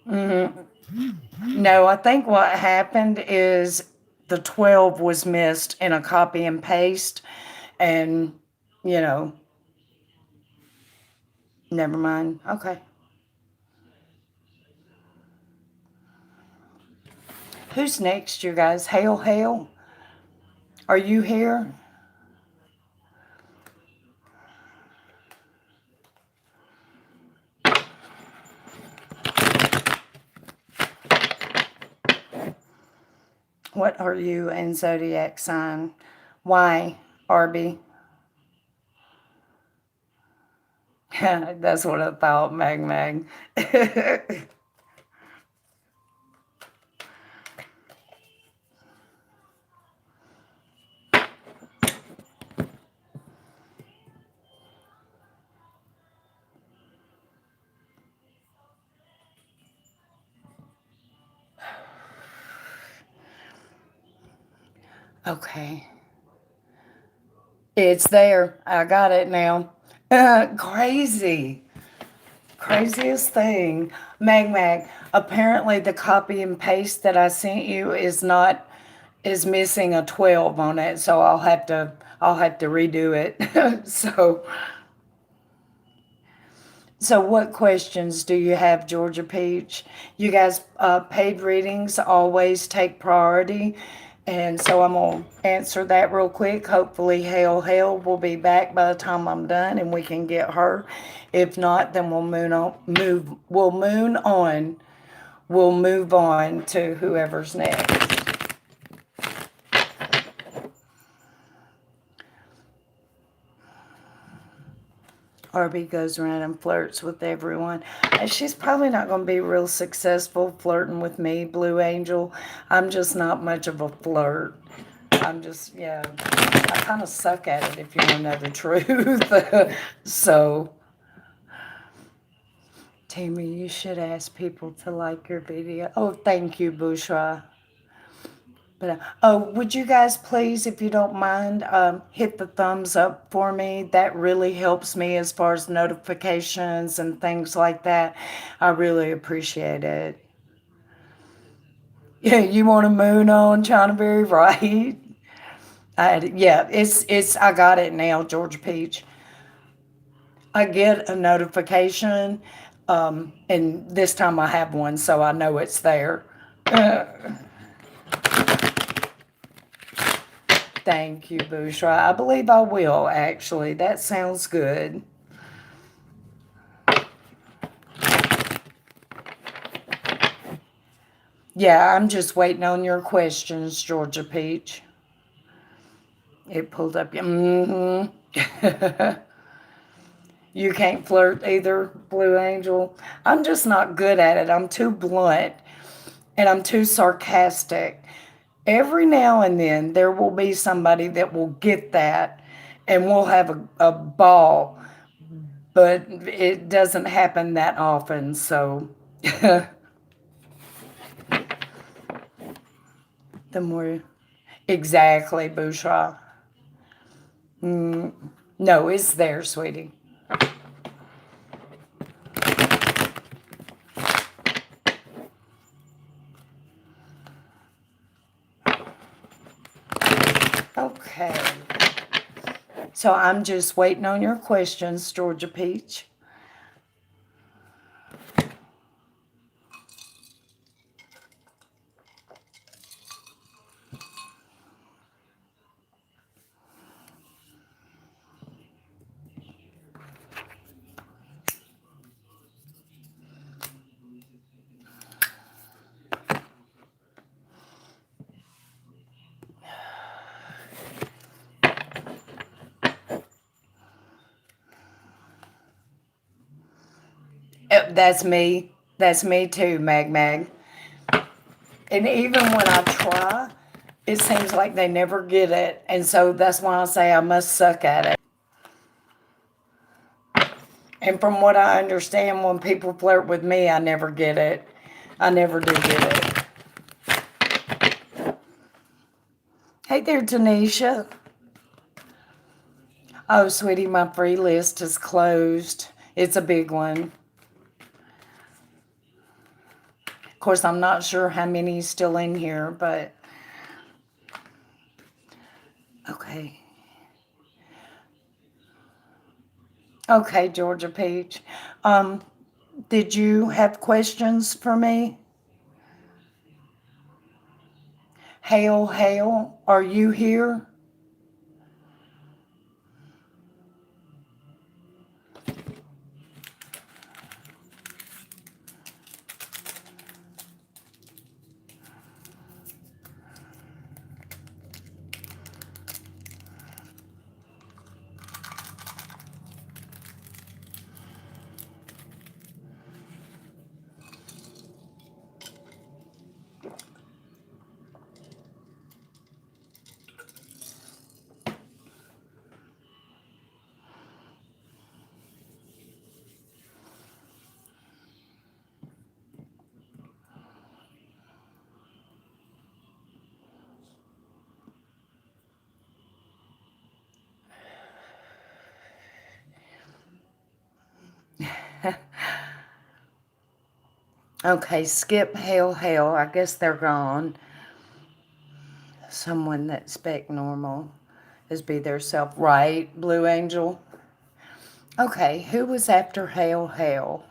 No, I think what happened is the 12 was missed in a copy and paste, and, you know, never mind. Okay. Who's next, you guys? Hail, hail. Are you here? What are you and zodiac sign? Why, Arby? That's what I thought, Mag Mag. Okay. It's there. I got it now. Crazy. Craziest thing. Mag Mag. Apparently the copy and paste that I sent you is missing a 12 on it, so I'll have to redo it. So what questions do you have, Georgia Peach? You guys, paid readings always take priority. And so I'm going to answer that real quick. Hopefully, Hale will be back by the time I'm done and we can get her. If not, then we'll move on to whoever's next. Arby goes around and flirts with everyone. She's probably not going to be real successful flirting with me, Blue Angel. I'm just not much of a flirt. Yeah, I kind of suck at it if you want to know the truth. So, Tammy, you should ask people to like your video. Oh, thank you, Bushra. But would you guys please, if you don't mind, hit the thumbs up for me? That really helps me as far as notifications and things like that. I really appreciate it. Yeah, you want a moon on China Berry, right? Yeah, it's. I got it now, Georgia Peach. I get a notification, and this time I have one, so I know it's there. Uh, Thank you, Bushra. I believe I will, actually. That sounds good. Yeah, I'm just waiting on your questions, Georgia Peach. It pulled up. Mm-hmm. You can't flirt either, Blue Angel. I'm just not good at it. I'm too blunt and I'm too sarcastic. Every now and then there will be somebody that will get that and we'll have a ball, but it doesn't happen that often, so the more exactly, Bushra. No, it's there, sweetie. Okay. So I'm just waiting on your questions, Georgia Peach. That's me. That's me too, Mag Mag. And even when I try, it seems like they never get it. And so that's why I say I must suck at it. And from what I understand, when people flirt with me, I never get it. I never do get it. Hey there, Tanisha. Oh, sweetie, my free list is closed. It's a big one. Of course, I'm not sure how many is still in here, but okay. Okay, Georgia Peach. Um, did you have questions for me? Hail, hail, are you here? Okay, skip, hail, hail. I guess they're gone. Someone that spec normal is be their self. Right, Blue Angel? Okay, who was after hail, hail?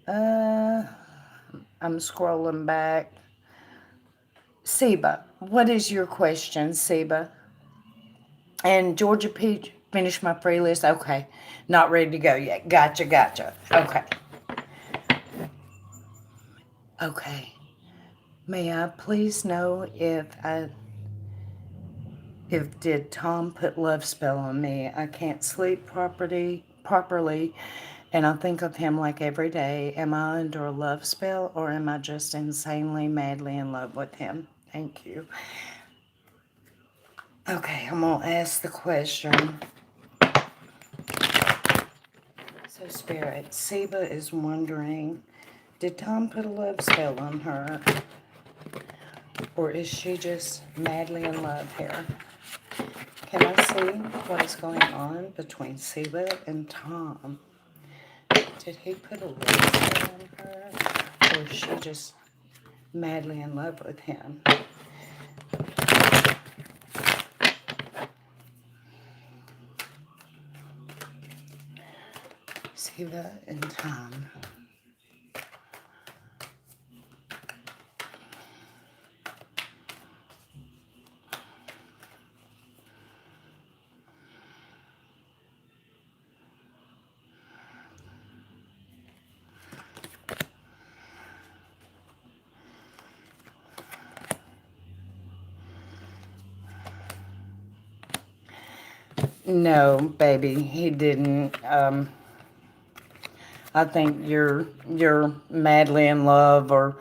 Uh, I'm scrolling back. Seba, what is your question, Seba? And Georgia Peach, finish my free list. Okay, not ready to go yet. Gotcha, gotcha. Okay, okay. May I please know if did Tom put love spell on me? I can't sleep properly, and I think of him like every day. Am I under a love spell, or am I just insanely, madly in love with him? Thank you. Okay, I'm gonna ask the question. So, Spirit, Seba is wondering, did Tom put a love spell on her, or is she just madly in love here? Can I see what is going on between Seba and Tom? Did he put a love spell on her, or is she just madly in love with him? Seba and Tom. No, baby, he didn't. I think you're madly in love, or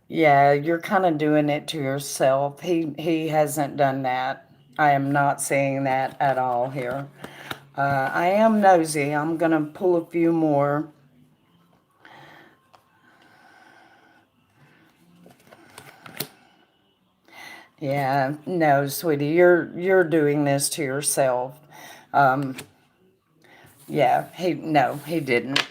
yeah, you're kind of doing it to yourself. He hasn't done that. I am not seeing that at all here. I am nosy. I'm going to pull a few more. Yeah, no, sweetie, you're doing this to yourself. Um, yeah, he didn't.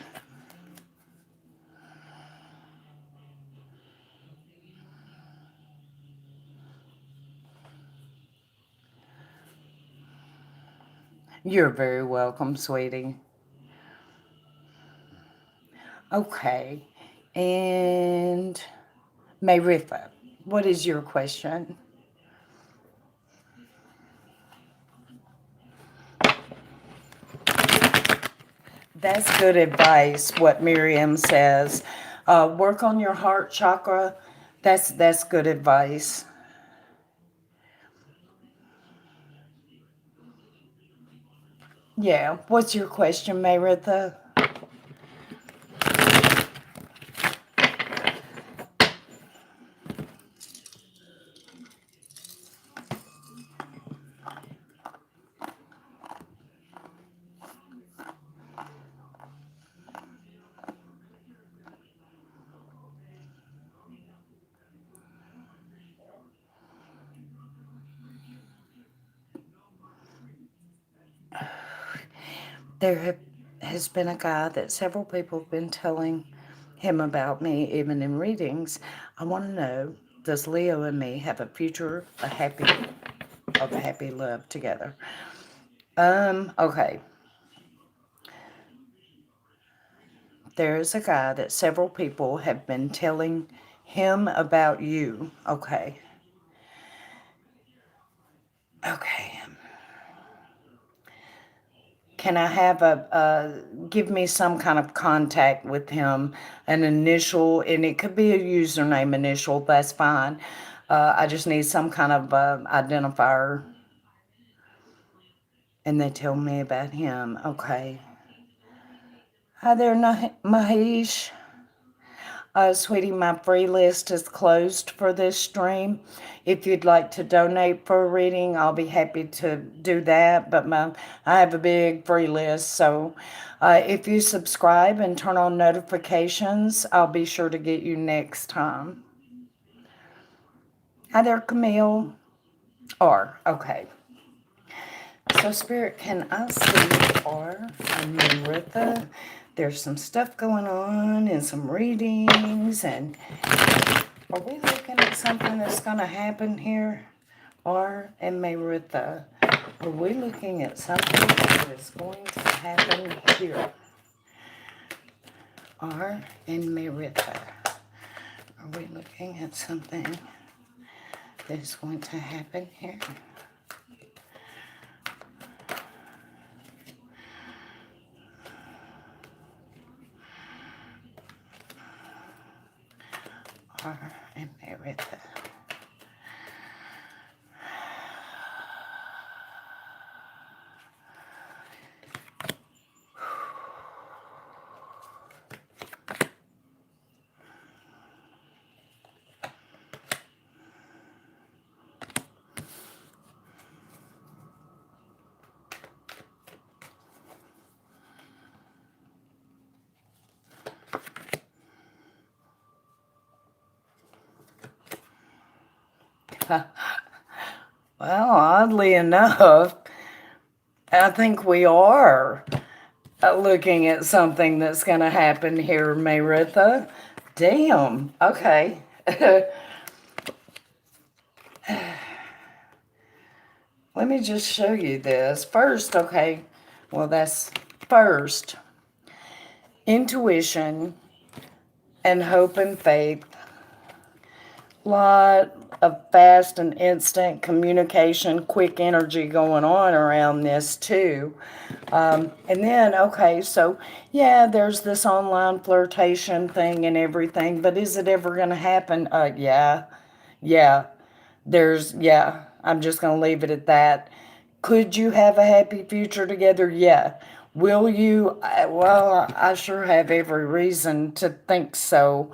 You're very welcome, sweetie. Okay, and Mayritha, what is your question? That's good advice, what Miriam says. Work on your heart chakra. That's good advice. Yeah. What's your question, Mayritha? Has been a guy that several people have been telling him about me, even in readings. I want to know, does Leo and me have a future, of happy love together? Okay. There is a guy that several people have been telling him about you. Okay. Okay. Can I have give me some kind of contact with him, an initial, and it could be a username initial, that's fine. I just need some kind of identifier, and they tell me about him. Okay. Hi there, Mahesh. Sweetie, my free list is closed for this stream. If you'd like to donate for a reading, I'll be happy to do that. But I have a big free list, so if you subscribe and turn on notifications, I'll be sure to get you next time. Hi there, Camille. Okay. So, Spirit, can I see R and Maritha? There's some stuff going on and some readings, and are we looking at something that's going to happen here? R and Maritha, are we looking at something that is going to happen here? R and Maritha, are we looking at something that's going to happen here? R and Maritha. Well, oddly enough, I think we are looking at something that's going to happen here, Maritha. Damn. Okay. Let me just show you this. First, okay, well, that's first. Intuition and hope and faith. Lot of fast and instant communication, quick energy going on around this too. And then, okay, so yeah, there's this online flirtation thing and everything, but is it ever going to happen? Yeah, yeah. Yeah, I'm just going to leave it at that. Could you have a happy future together? Yeah. Will you? Well, I sure have every reason to think so.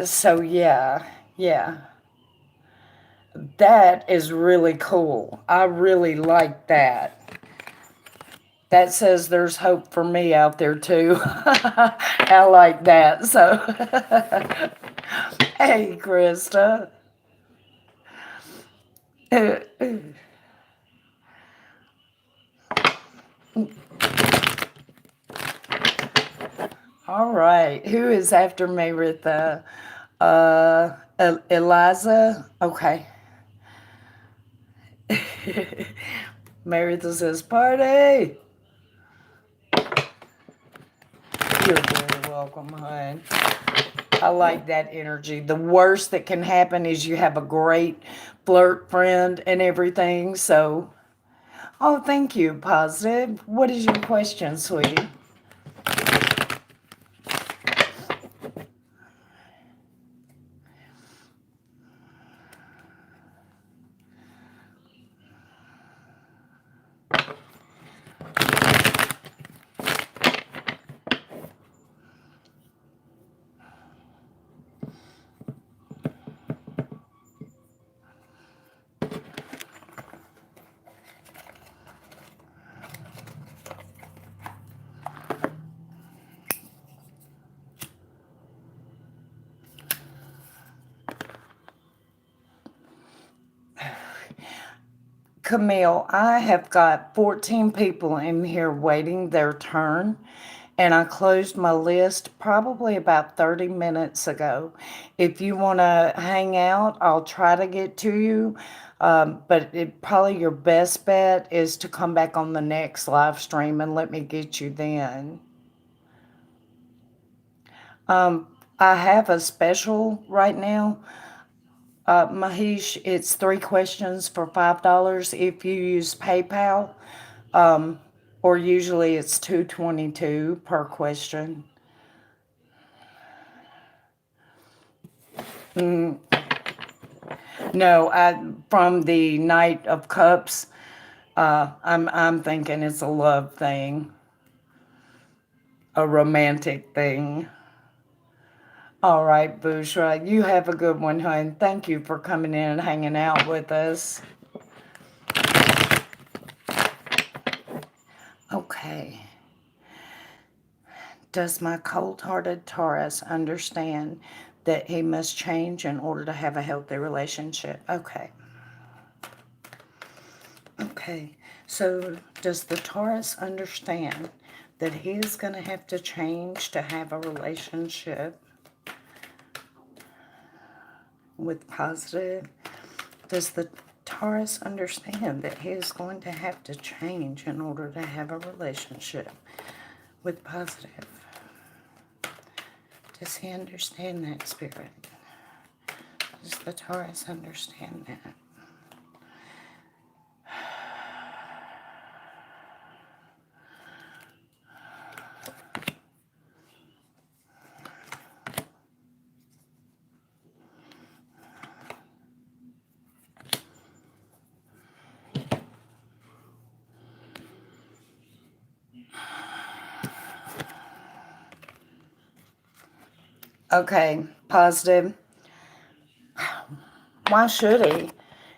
So, yeah, yeah. That is really cool. I really like that. That says there's hope for me out there too. I like that. So, hey, Krista. All right. Who is after Meritha? Eliza? Okay. Meritha says, party. You're very welcome, hon. I like that energy. The worst that can happen is you have a great flirt friend and everything. So, oh, thank you, Positive. What is your question, sweetie? Camille, I have got 14 people in here waiting their turn, and I closed my list probably about 30 minutes ago. If you want to hang out, I'll try to get to you, but probably your best bet is to come back on the next live stream and let me get you then. I have a special right now. Mahesh, it's 3 questions for $5 if you use PayPal, or usually it's $2.22 per question. No, from the Knight of Cups, I'm thinking it's a love thing, a romantic thing. All right, Bushra, you have a good one, hon. Thank you for coming in and hanging out with us. Okay. Does my cold-hearted Taurus understand that he must change in order to have a healthy relationship? Okay. Okay. So does the Taurus understand that he is going to have to change to have a relationship with Positive? Does the Taurus understand that he is going to have to change in order to have a relationship with Positive? Does he understand that, Spirit? Does the Taurus understand that? Okay, Positive. Why should he?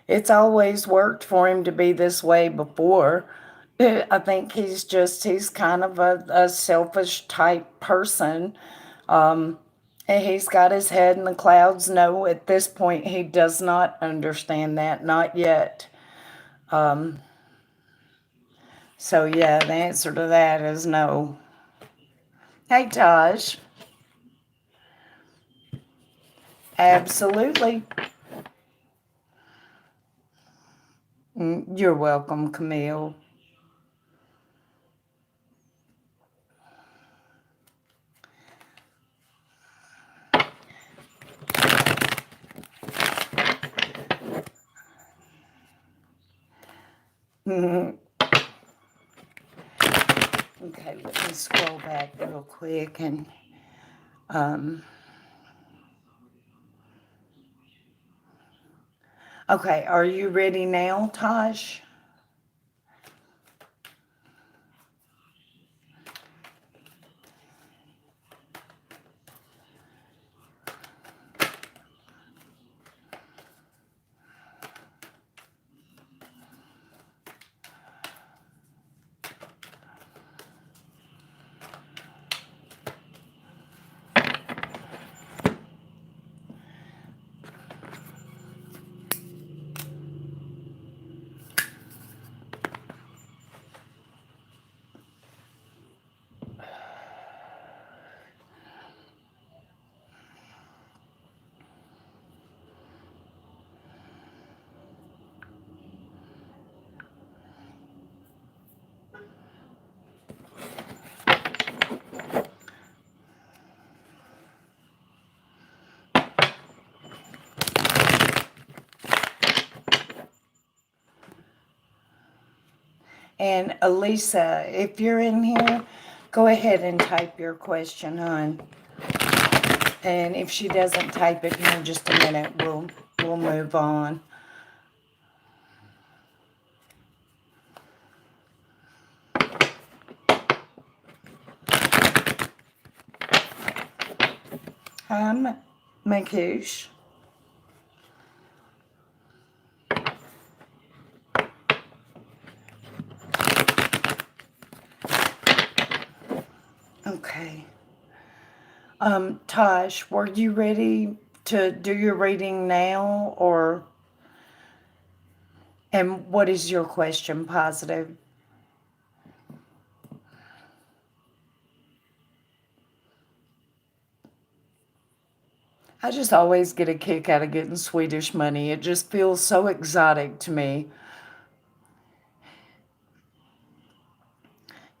It's always worked for him to be this way before. I think he's kind of a selfish type person. And he's got his head in the clouds. No, at this point, he does not understand that. Not yet. So, yeah, the answer to that is no. Hey, Taj. Absolutely. You're welcome, Camille. Okay, let me scroll back real quick and okay, are you ready now, Taj? And Elisa, if you're in here, go ahead and type your question, hon. And if she doesn't type it here in just a minute, we'll move on. Hi, Makoosh. Okay. Tosh, were you ready to do your reading now, or, and what is your question, positive? I just always get a kick out of getting Swedish money. It just feels so exotic to me.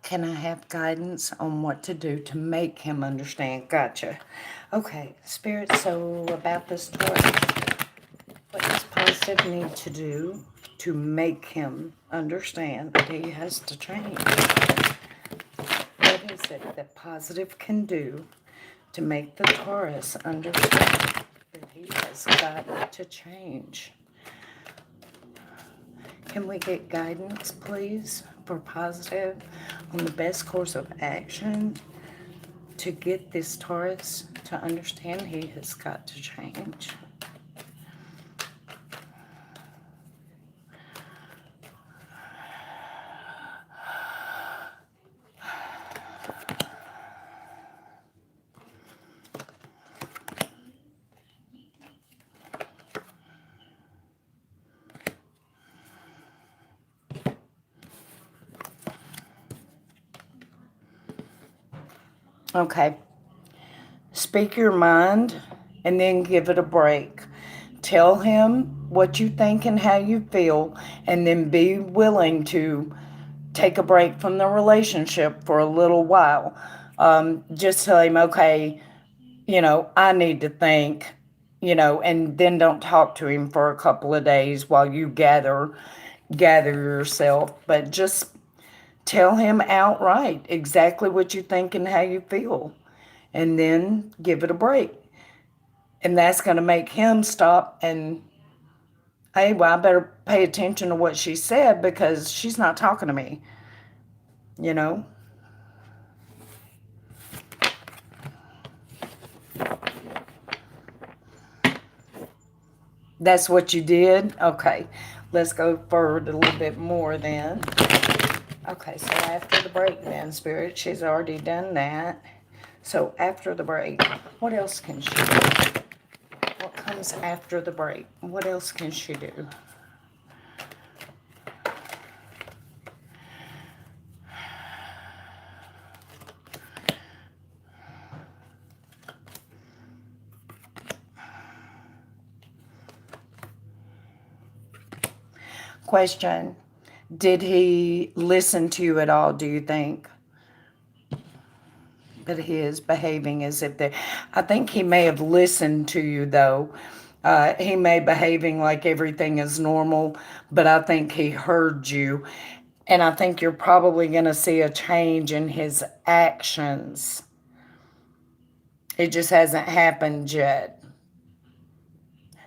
Can I have guidance on what to do to make him understand? Gotcha. Okay, Spirit, so about this story, what does Positive need to do to make him understand that he has to change? What is it that Positive can do to make the Taurus understand that he has got to change? Can we get guidance, please, for Positive on the best course of action to get this Taurus to understand he has got to change? Okay. Speak your mind and then give it a break. Tell him what you think and how you feel, and then be willing to take a break from the relationship for a little while. Just tell him, okay, I need to think, and then don't talk to him for a couple of days while you gather yourself. But just tell him outright exactly what you think and how you feel, and then give it a break. And that's going to make him stop and, hey, well, I better pay attention to what she said because she's not talking to me, you know? That's what you did? Okay. Let's go forward a little bit more then. Okay, so after the break then, Spirit, she's already done that. So after the break, what else can she do? What comes after the break? What else can she do? Question. Did he listen to you at all, do you think? That he is behaving as if they... I think he may have listened to you, though. He may behaving like everything is normal, but I think he heard you. And I think you're probably going to see a change in his actions. It just hasn't happened yet.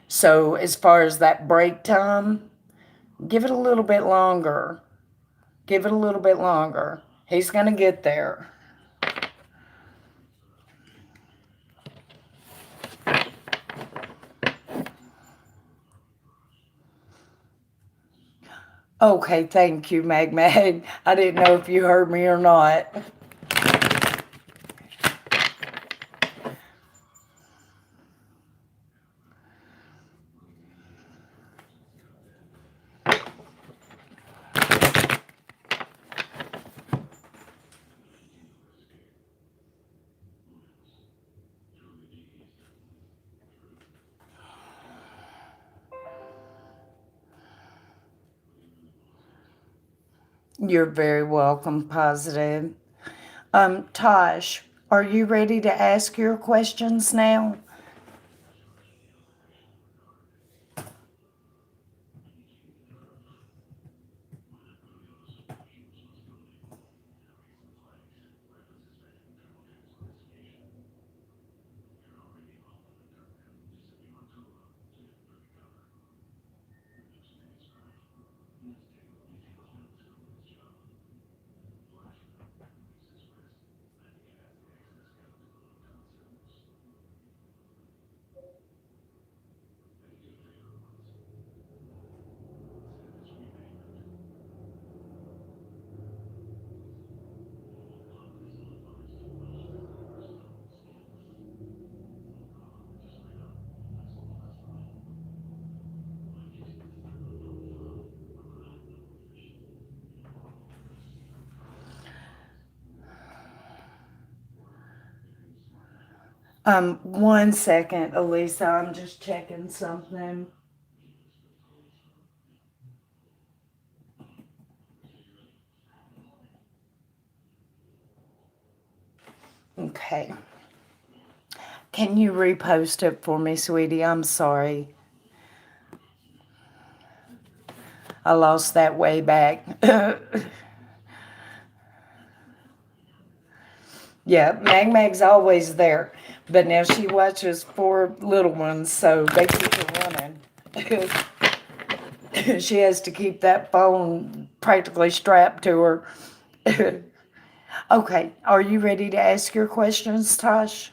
So as far as that break time, give it a little bit longer. Give it a little bit longer. He's going to get there. Okay, thank you, Mag Mag. I didn't know if you heard me or not. You're very welcome, Positive. Tosh, are you ready to ask your questions now? One second, Elisa. I'm just checking something. Okay. Can you repost it for me, sweetie? I'm sorry. I lost that way back. Yeah, Mag's always there. But now she watches 4 little ones, so they keep her running. She has to keep that phone practically strapped to her. Okay, are you ready to ask your questions, Tosh?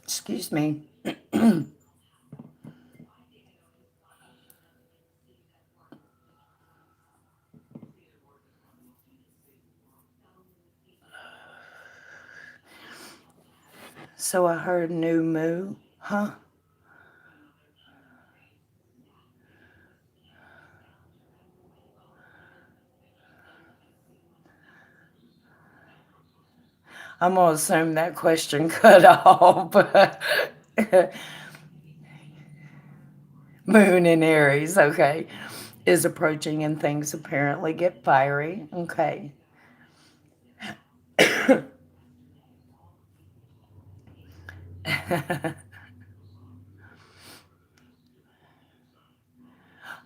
Excuse me. So I heard new moo, huh? I'm gonna assume that question cut off. Moon in Aries, okay, is approaching and things apparently get fiery. Okay.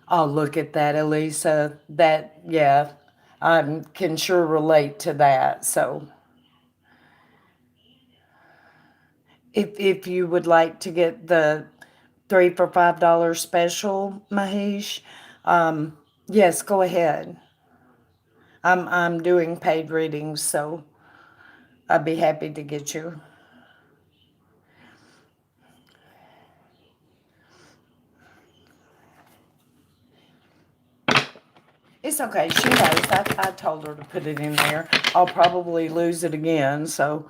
Oh, look at that, Elisa. That, yeah, I can sure relate to that. So, if you would like to get the 3 for $5 special, Mahesh, yes, go ahead. I'm doing paid readings, so I'd be happy to get you. It's okay. She knows. I told her to put it in there. I'll probably lose it again. So,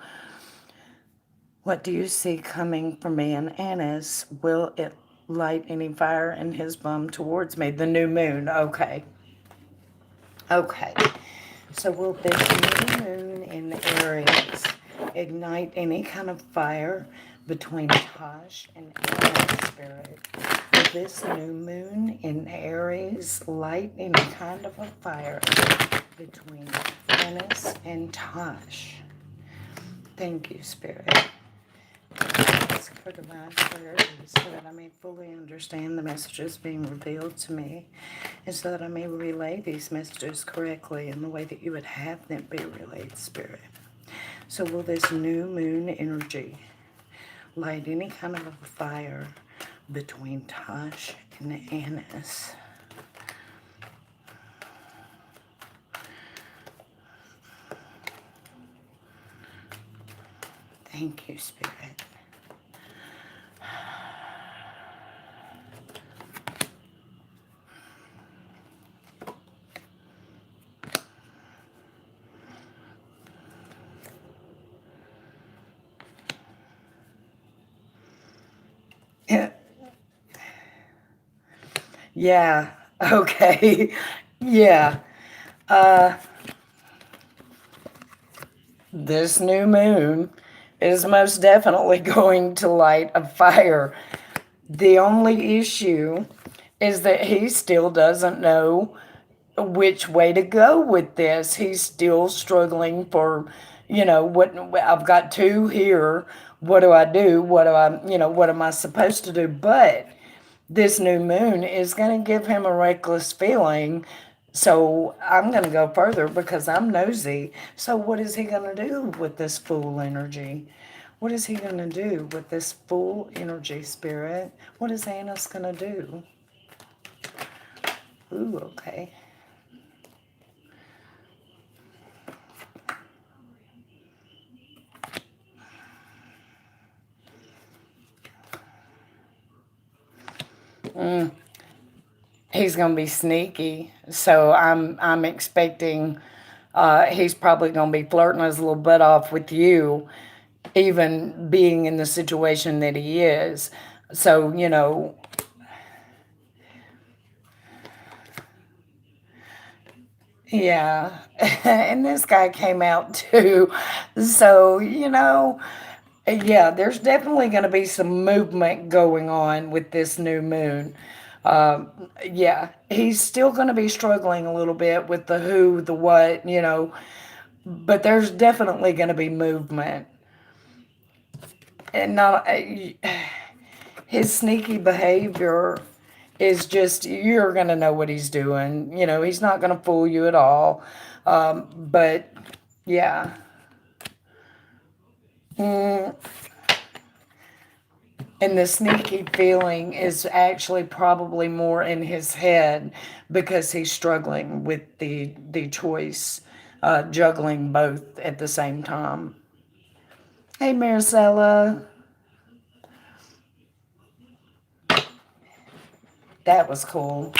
what do you see coming for me and Annis? Will it light any fire in his bum towards me? The new moon. Okay. Okay. So, will this new moon in Aries ignite any kind of fire between Tosh and Annis, Spirit? Will this new moon in Aries light any kind of a fire between Annis and Tosh? Thank you, Spirit. Ask for divine clarity so that I may fully understand the messages being revealed to me, and so that I may relay these messages correctly in the way that you would have them be relayed, Spirit. So will this new moon energy light any kind of a fire between Tosh and Annis? Thank you, Spirit. Yeah, okay. Yeah. Uh, this new moon is most definitely going to light a fire. The only issue is that he still doesn't know which way to go with this. He's still struggling for, what I've got two here. What do I do? What am I supposed to do? But this new moon is going to give him a reckless feeling. So I'm going to go further because I'm nosy. So what is he going to do with this full energy? What is he going to do with this full energy, Spirit? What is Annis going to do? Ooh, okay. He's going to be sneaky. So I'm expecting he's probably going to be flirting his little butt off with you, even being in the situation that he is. So, Yeah. And this guy came out too. So, yeah, there's definitely going to be some movement going on with this new moon. Um, yeah, he's still going to be struggling a little bit with the who, the what, but there's definitely going to be movement. And not his sneaky behavior is just, you're going to know what he's doing. He's not going to fool you at all. But yeah. Mm, and the sneaky feeling is actually probably more in his head because he's struggling with the choice, juggling both at the same time. Hey, Maricela, that was cool.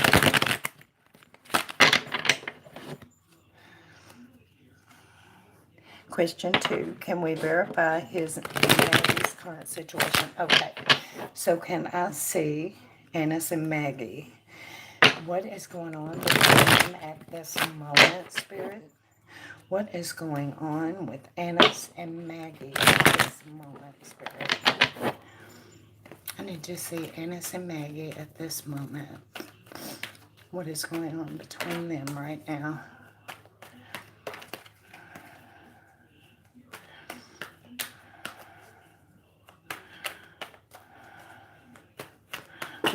Question 2, can we verify his and Maggie's current situation? Okay, so can I see Annis and Maggie? What is going on with them at this moment, Spirit? What is going on with Annis and Maggie at this moment, Spirit? I need to see Annis and Maggie at this moment. What is going on between them right now?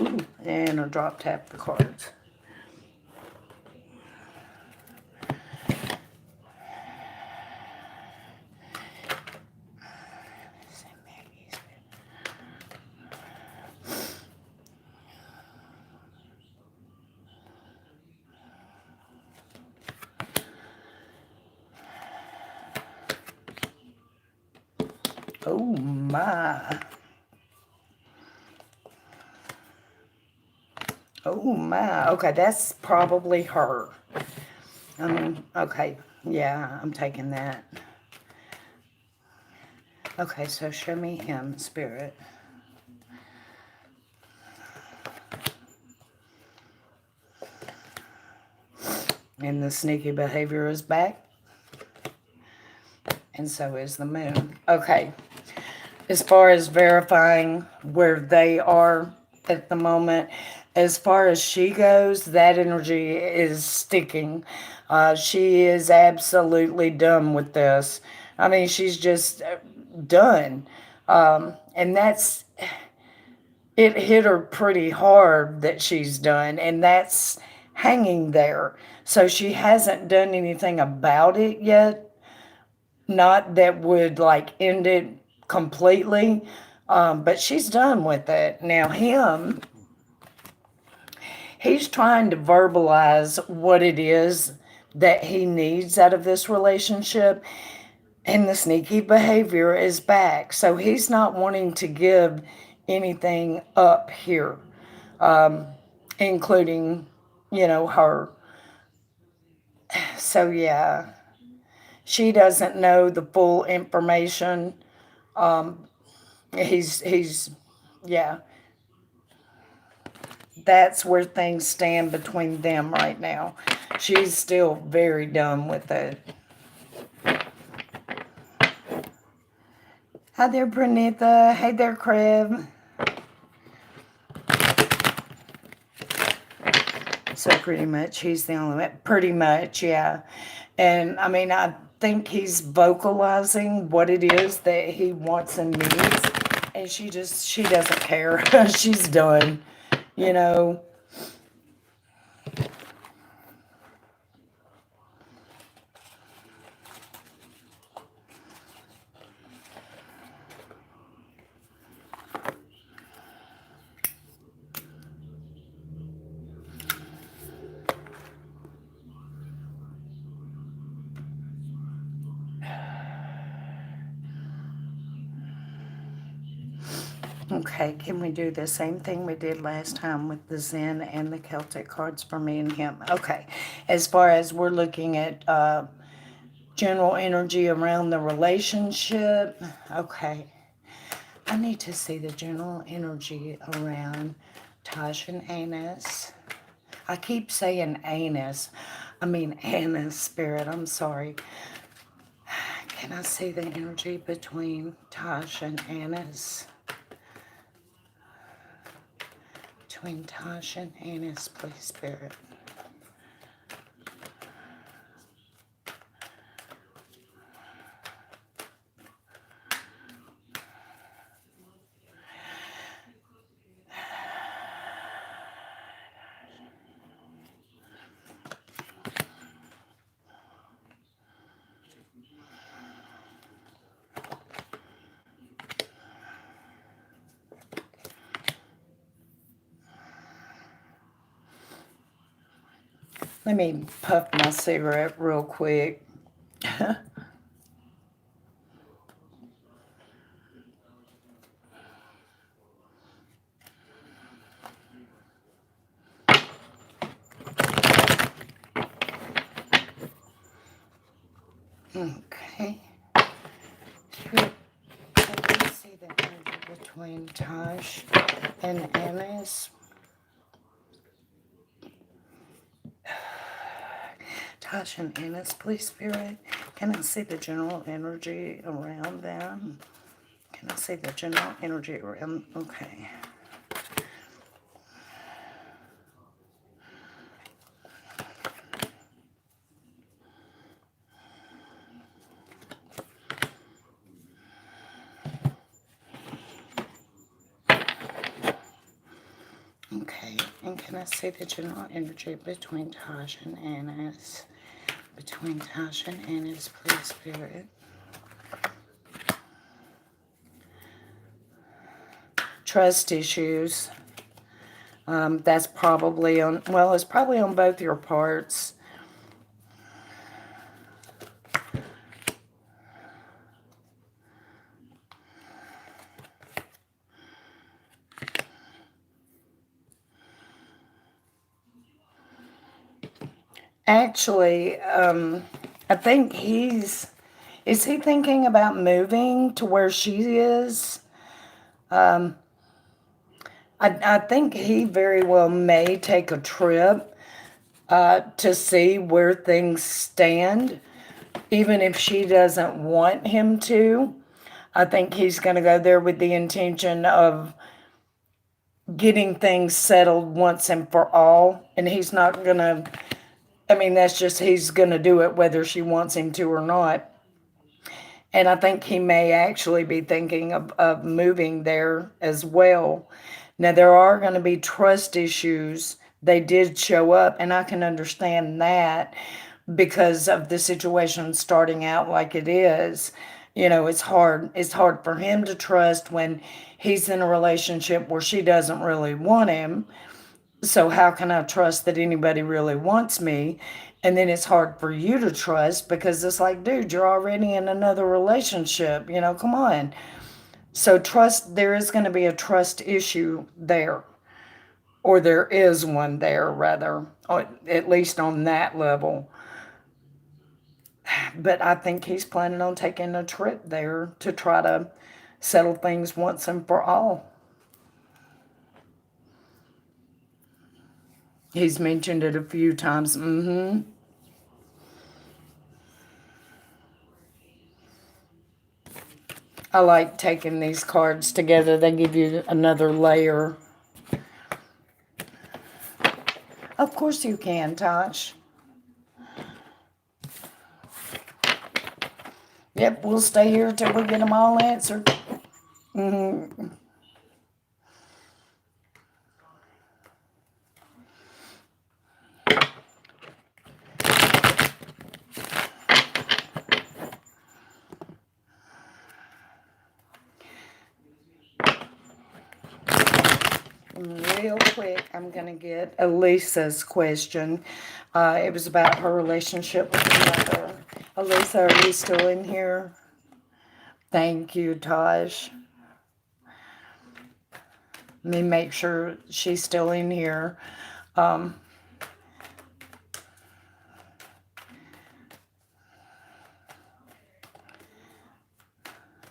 Ooh, and I'll drop tap the cards. Oh my. Oh my. Okay, that's probably her. Okay. Yeah, I'm taking that. Okay, so show me him, Spirit. And the sneaky behavior is back. And so is the moon. Okay. As far as verifying where they are at the moment, as far as she goes, that energy is sticking. She is absolutely done with this. I mean, she's just done. And it hit her pretty hard that she's done, and that's hanging there. So she hasn't done anything about it yet. Not that would like end it completely, but she's done with it. Now, he's trying to verbalize what it is that he needs out of this relationship, and the sneaky behavior is back. So he's not wanting to give anything up here, including, her. So, yeah, she doesn't know the full information. He's, yeah, that's where things stand between them right now. She's still very done with it. Hi there, Pranitha. Hey there, Crib. So pretty much he's the only one. Pretty much, yeah. And I mean, I think he's vocalizing what it is that he wants and needs. And she doesn't care. She's done, you know. Okay, can we do the same thing we did last time with the Zen and the Celtic cards for me and him? Okay, as far as we're looking at general energy around the relationship, okay. I need to see the general energy around Tosh and Anus. I keep saying anus. I mean, Anna's spirit, I'm sorry. Can I see the energy between Tosh and Anna's? Between Tosh and Anna's, please, spirit. Let me puff my cigarette real quick. Okay. Let me see the energy between Tosh and Anna's. Tosh and Anna's, please, spirit. Can I see the general energy around them? Can I see the general energy around? Okay. Okay, and can I see the general energy between Tosh and Anna's? Between Tosh and Anna's, please, spirit. Trust issues. That's probably on, well, it's probably on both your parts. Actually, I think is he thinking about moving to where she is? I think he very well may take a trip to see where things stand, even if she doesn't want him to. I think he's going to go there with the intention of getting things settled once and for all. And he's not going to, I mean, that's just, he's going to do it whether she wants him to or not. And I think he may actually be thinking of moving there as well. Now, there are going to be trust issues. They did show up, and I can understand that because of the situation starting out like it is. You know, it's hard. It's hard for him to trust when he's in a relationship where she doesn't really want him. So how can I trust that anybody really wants me? And then it's hard for you to trust because it's like, dude, you're already in another relationship. You know, come on. So trust, there is going to be a trust issue there, or there is one there, rather, or at least on that level. But I think he's planning on taking a trip there to try to settle things once and for all. He's mentioned it a few times. I like taking these cards together. They give you another layer. Of course you can, Tosh. Yep, we'll stay here till we get them all answered. Real quick, I'm going to get Elisa's question. It was about her relationship with her mother. Elisa, are you still in here? Thank you, Tosh. Let me make sure she's still in here. And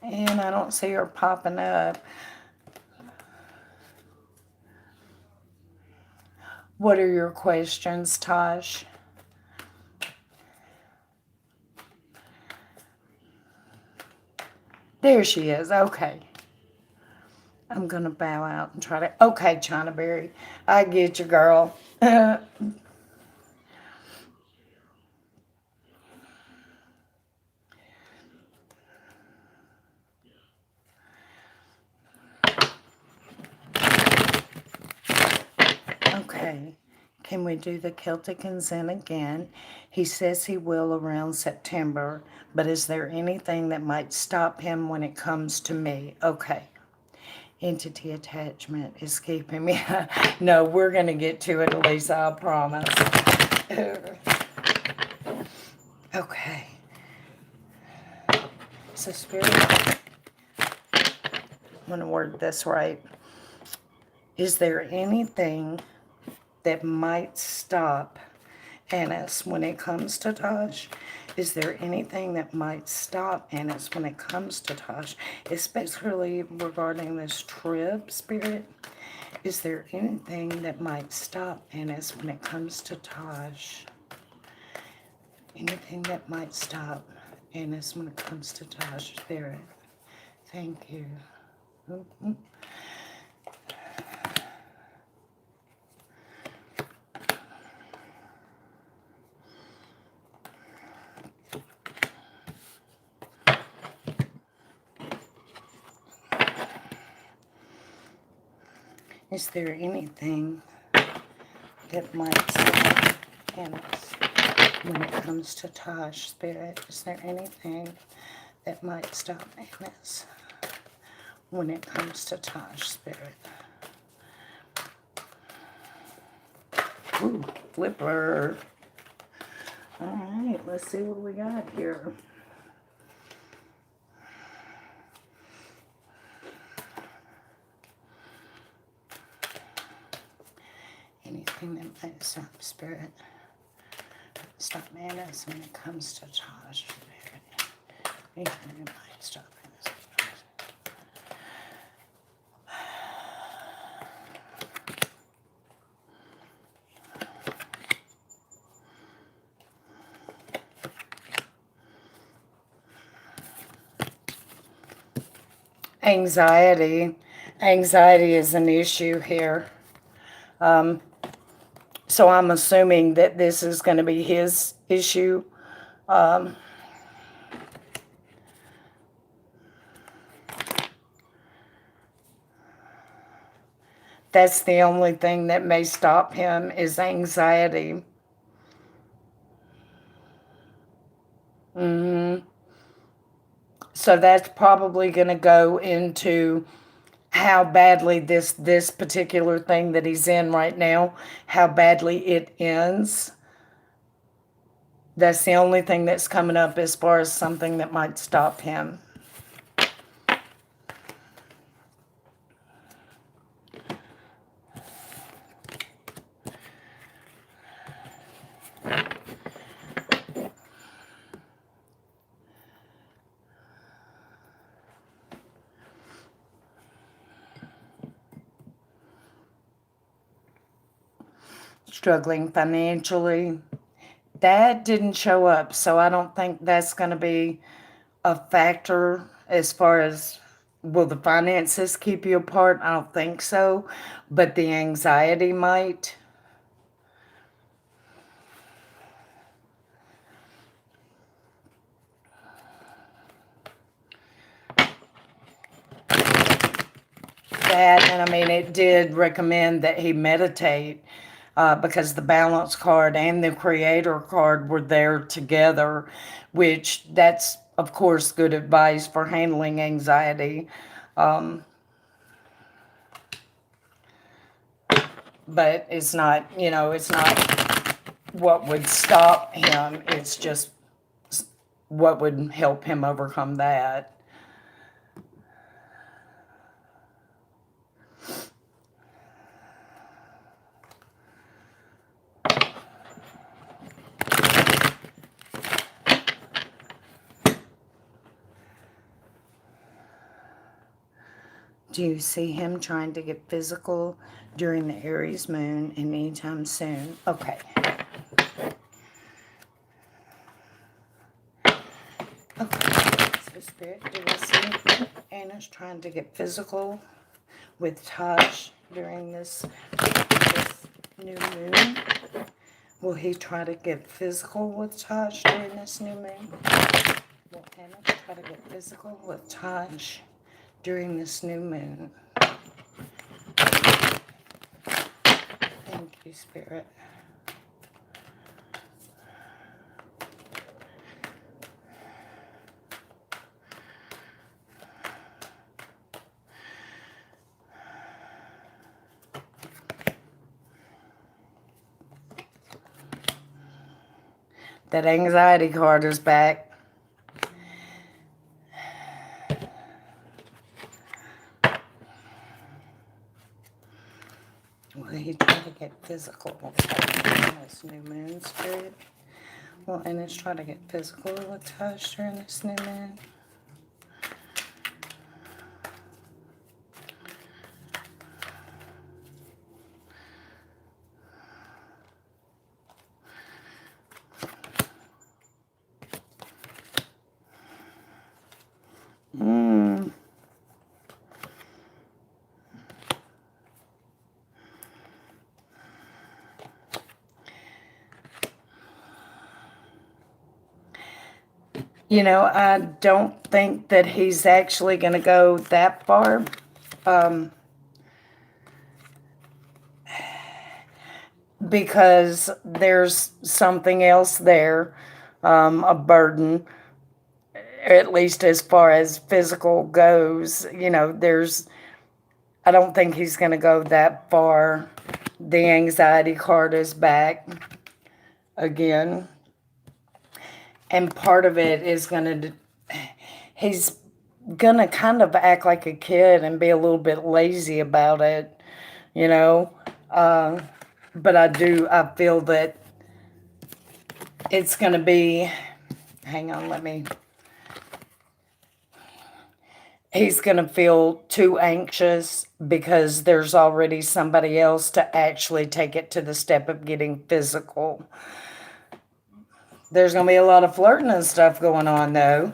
I don't see her popping up. What are your questions, Tosh? There she is. Okay. I'm going to bow out and try to... Okay, China Berry. I get you, girl. Okay. Can we do the Celtic and Zen again? He says he will around September, but is there anything that might stop him when it comes to me? Okay. Entity attachment is keeping me. No, we're going to get to it, Elisa, I promise. Okay. So, Spirit, I'm going to word this right. Is there anything that might stop Annis when it comes to Tosh? Is there anything that might stop Annis when it comes to Tosh? Especially regarding this trip, Spirit. Is there anything that might stop Annis when it comes to Tosh? Anything that might stop Annis when it comes to Tosh, Spirit. Thank you. Mm-hmm. Is there anything that might stop Annis when it comes to Tosh, Spirit? Is there anything that might stop Annis when it comes to Tosh, Spirit? Ooh, flipper. All right, let's see what we got here. Anything that might stop Spirit. Stop Annis when it comes to Tosh, Spirit. Anything that might stop Annis. Anxiety. Anxiety is an issue here. So I'm assuming that this is going to be his issue. That's the only thing that may stop him is anxiety. So that's probably going to go into how badly this particular thing that he's in right now, how badly it ends. That's the only thing that's coming up as far as something that might stop him. Struggling financially. That didn't show up, so I don't think that's going to be a factor as far as, will the finances keep you apart? I don't think so, but the anxiety might. That, and I mean, it did recommend that he meditate. Because the balance card and the creator card were there together, which that's, of course, good advice for handling anxiety. But it's not, it's not what would stop him. It's just what would help him overcome that. Do you see him trying to get physical during the Aries moon anytime soon? Okay. Okay. So Spirit, do we see Anna's trying to get physical with Tosh during this new moon? Will he try to get physical with Tosh during this new moon? Will Anna try to get physical with Tosh during this new moon? Thank you, Spirit. That anxiety card is back. Will he try to get physical with this new moon, Spirit? Will Anna try to get physical with Tosh during this new moon? You know, I don't think that he's actually going to go that far. Because there's something else there, a burden, at least as far as physical goes. You know, I don't think he's going to go that far. The anxiety card is back again. And part of it is he's going to kind of act like a kid and be a little bit lazy about it, you know. But I feel that it's going to be, hang on, he's going to feel too anxious because there's already somebody else to actually take it to the step of getting physical. There's going to be a lot of flirting and stuff going on, though.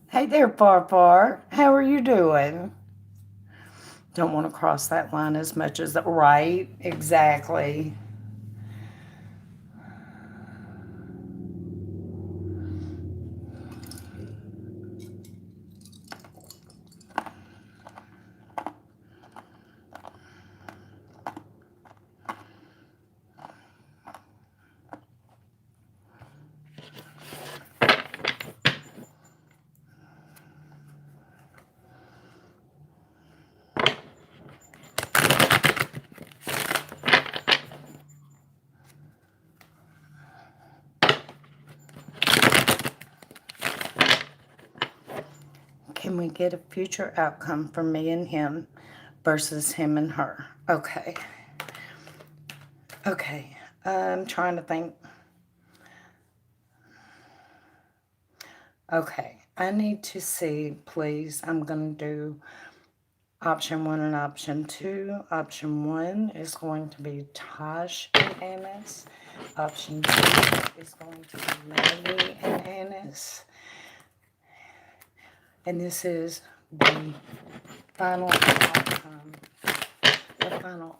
Hey there, Far. How are you doing? Don't want to cross that line as much as that. Right, exactly. Can we get a future outcome for me and him versus him and her? Okay. Okay. I'm trying to think. Okay. I need to see, please. I'm going to do option 1 and option 2. Option 1 is going to be Tosh and Annis. Option 2 is going to be Maggie and Annis. And this is the final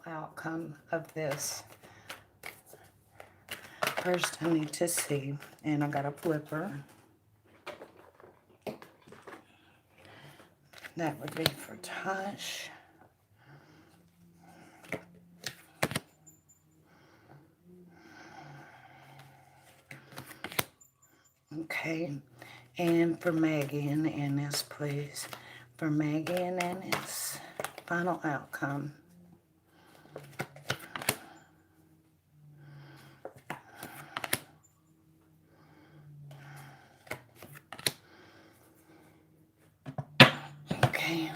outcome of this. First, I need to see, and I got a flipper. That would be for Tosh. Okay. And for Maggie and Annis, please. For Maggie and Annis, final outcome. Okay.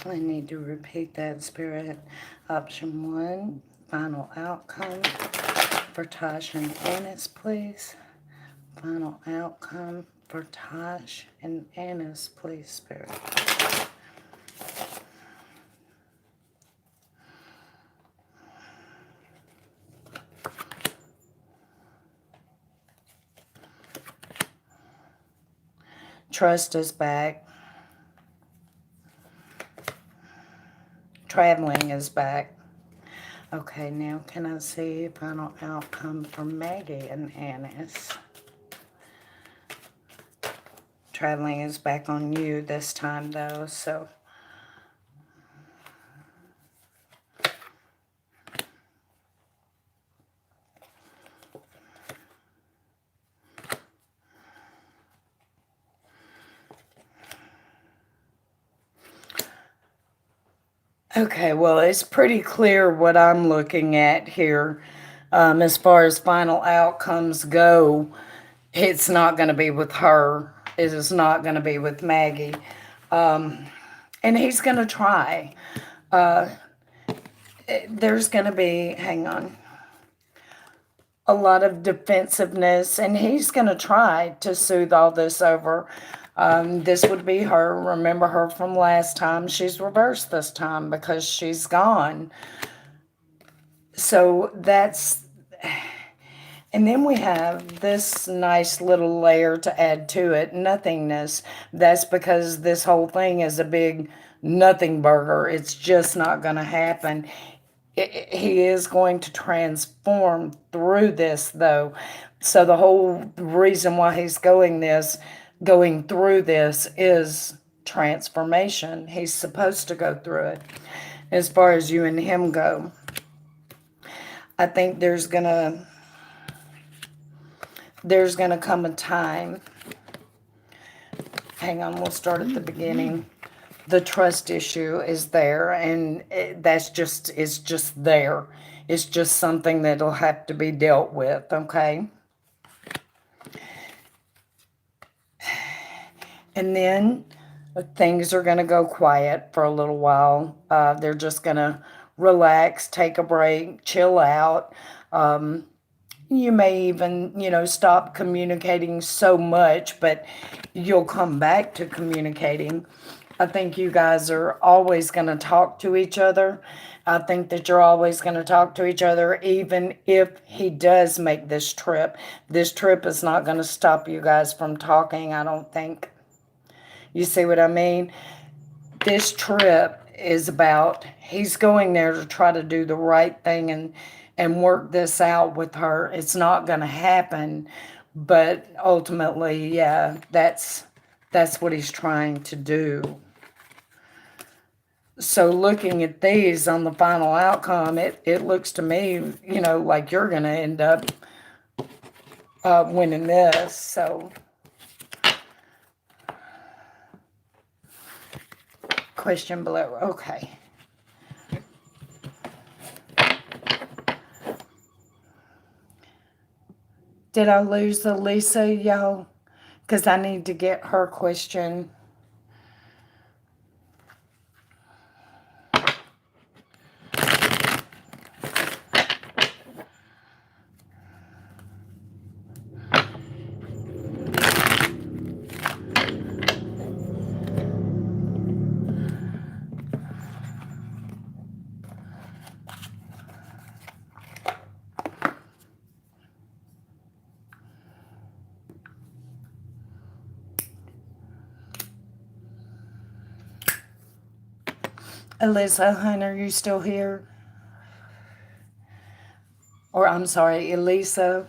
I need to repeat that, Spirit. Option 1, final outcome. For Tosh and Annis, please. Final outcome for Tosh and Annis, please, Spirit. Trust is back. Traveling is back. Okay, now can I see final outcome for Maggie and Annis? Traveling is back on you this time, though, so... Okay, well, it's pretty clear what I'm looking at here. As far as final outcomes go, it's not going to be with her. It is not going to be with Maggie. And he's going to try. There's going to be, hang on, a lot of defensiveness, and he's going to try to soothe all this over. This would be her. Remember her from last time. She's reversed this time because she's gone. So that's, and then we have this nice little layer to add to it, nothingness. That's because this whole thing is a big nothing burger. It's just not going to happen. He is going to transform through this, though. So the whole reason why he's going through this is transformation. He's supposed to go through it. As far as you and him go, I think there's gonna come a time. Hang on, we'll start at the beginning. The trust issue is there, and it's just there. It's just something that'll have to be dealt with, okay? And then things are going to go quiet for a little while. They're just going to relax, take a break, chill out. You may even, stop communicating so much, but you'll come back to communicating. I think you guys are always going to talk to each other. I think that you're always going to talk to each other, even if he does make this trip. This trip is not going to stop you guys from talking, I don't think. You see what I mean? This trip is about, he's going there to try to do the right thing and work this out with her. It's not going to happen, but ultimately, yeah, that's what he's trying to do. So looking at these on the final outcome, it looks to me, like you're going to end up winning this. So question below. Okay. Did I lose Elisa, y'all? Because I need to get her question. Elisa, honey, are you still here? Or I'm sorry, Elisa.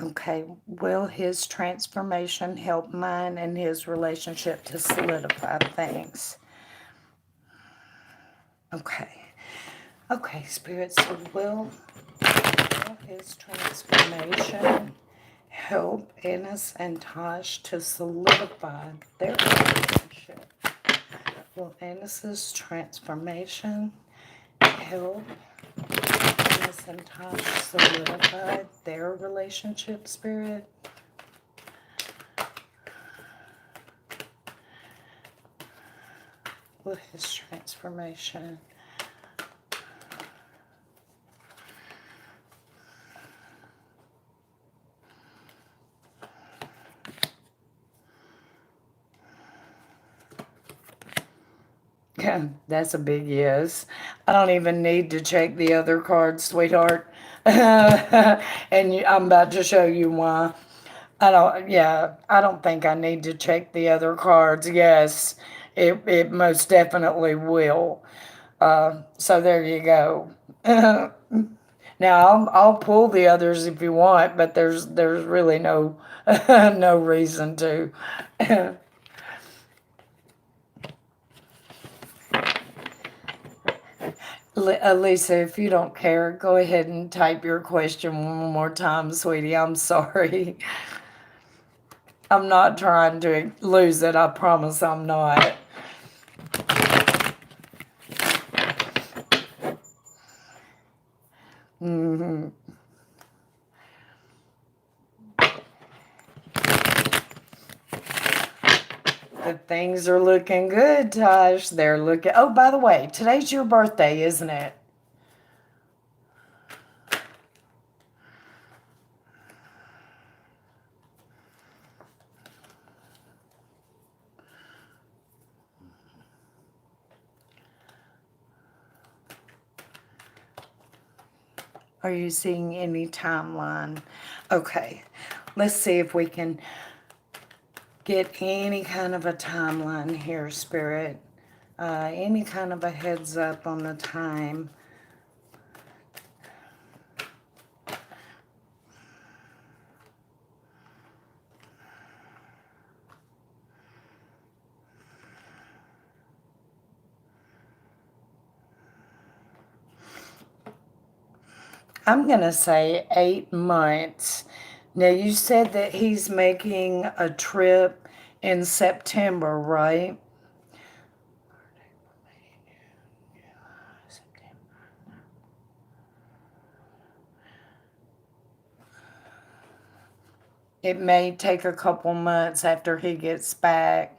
Okay, will his transformation help mine and his relationship to solidify things? Okay. Okay, Spirit, so will his transformation help Ennis and Tosh to solidify their relationship? Will Ennis's transformation help Ennis and Tosh solidify their relationship, Spirit? Will his transformation That's a big yes. I don't even need to check the other cards, sweetheart. And I'm about to show you why. I don't think I need to check the other cards. Yes, it most definitely will. So there you go. Now I'll pull the others if you want, but there's really no no reason to. Lisa, if you don't care, go ahead and type your question one more time, sweetie. I'm sorry. I'm not trying to lose it. I promise I'm not. Hmm. The things are looking good, Tosh. They're looking. Oh, by the way, today's your birthday, isn't it? Are you seeing any timeline? Okay, let's see if we can get any kind of a timeline here, Spirit. Any kind of a heads up on the time. I'm going to say 8 months. Now, you said that he's making a trip in September, right? It may take a couple months after he gets back.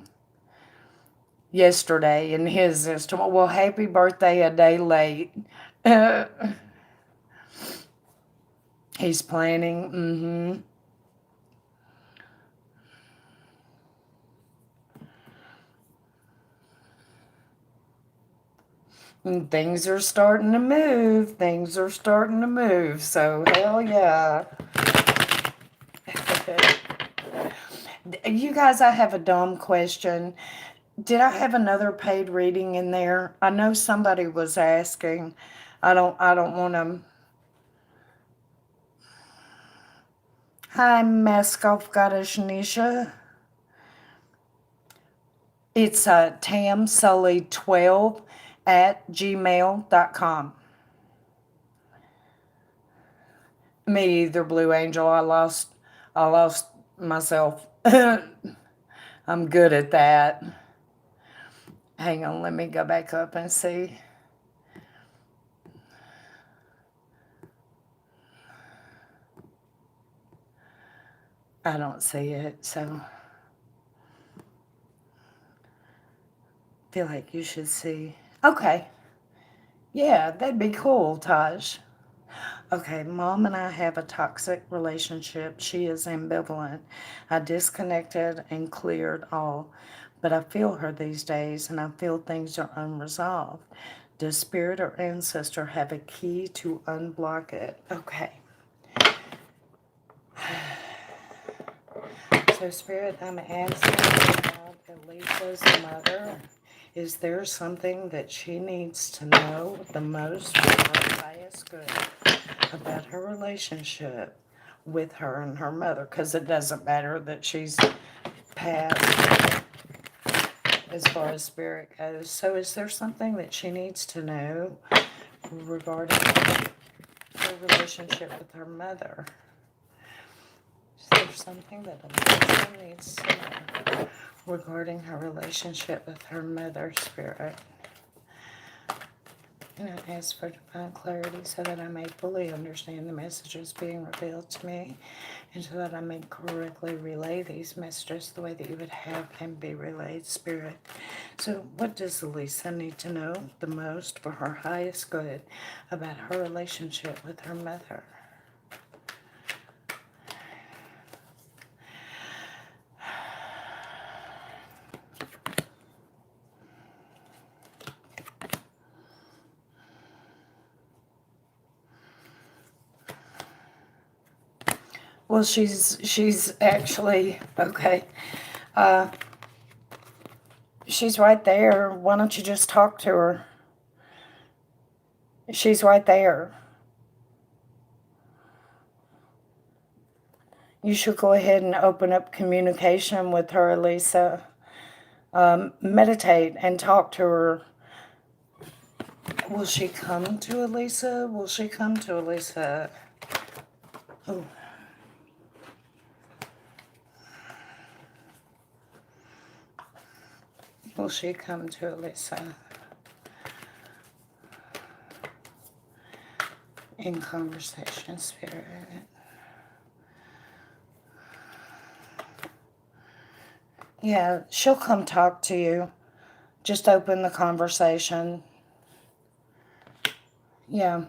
Yesterday, and his is tomorrow. Well, happy birthday a day late. He's planning. And things are starting to move. Things are starting to move. So, hell yeah. You guys, I have a dumb question. Did I have another paid reading in there? I know somebody was asking. I don't want to. Hi, Maskoff Goddess Nisha. It's tamsully12 at gmail.com. Me either, Blue Angel. I lost myself. I'm good at that. Hang on, let me go back up and see. I don't see it, so feel like you should see. Okay. Yeah, that'd be cool, Taj. Okay, Mom and I have a toxic relationship. She is ambivalent. I disconnected and cleared all, but I feel her these days and I feel things are unresolved. Does Spirit or Ancestor have a key to unblock it? Okay. So, Spirit, I'm asking about Elisa's mother. Is there something that she needs to know the most for her highest good about her relationship with her and her mother? Because it doesn't matter that she's passed as far as Spirit goes. So is there something that she needs to know regarding her relationship with her mother? Is there something that Elisa needs to know regarding her relationship with her mother, Spirit? And I ask for divine clarity so that I may fully understand the messages being revealed to me and so that I may correctly relay these messages the way that you would have them be relayed, Spirit. So what does Elisa need to know the most for her highest good about her relationship with her mother? Well, she's actually, okay. She's right there. Why don't you just talk to her? She's right there. You should go ahead and open up communication with her, Elisa. Meditate and talk to her. Will she come to Elisa? Will she come to Elisa? Oh. Will she come to Elisa? In conversation, Spirit. Yeah, she'll come talk to you. Just open the conversation. Yeah.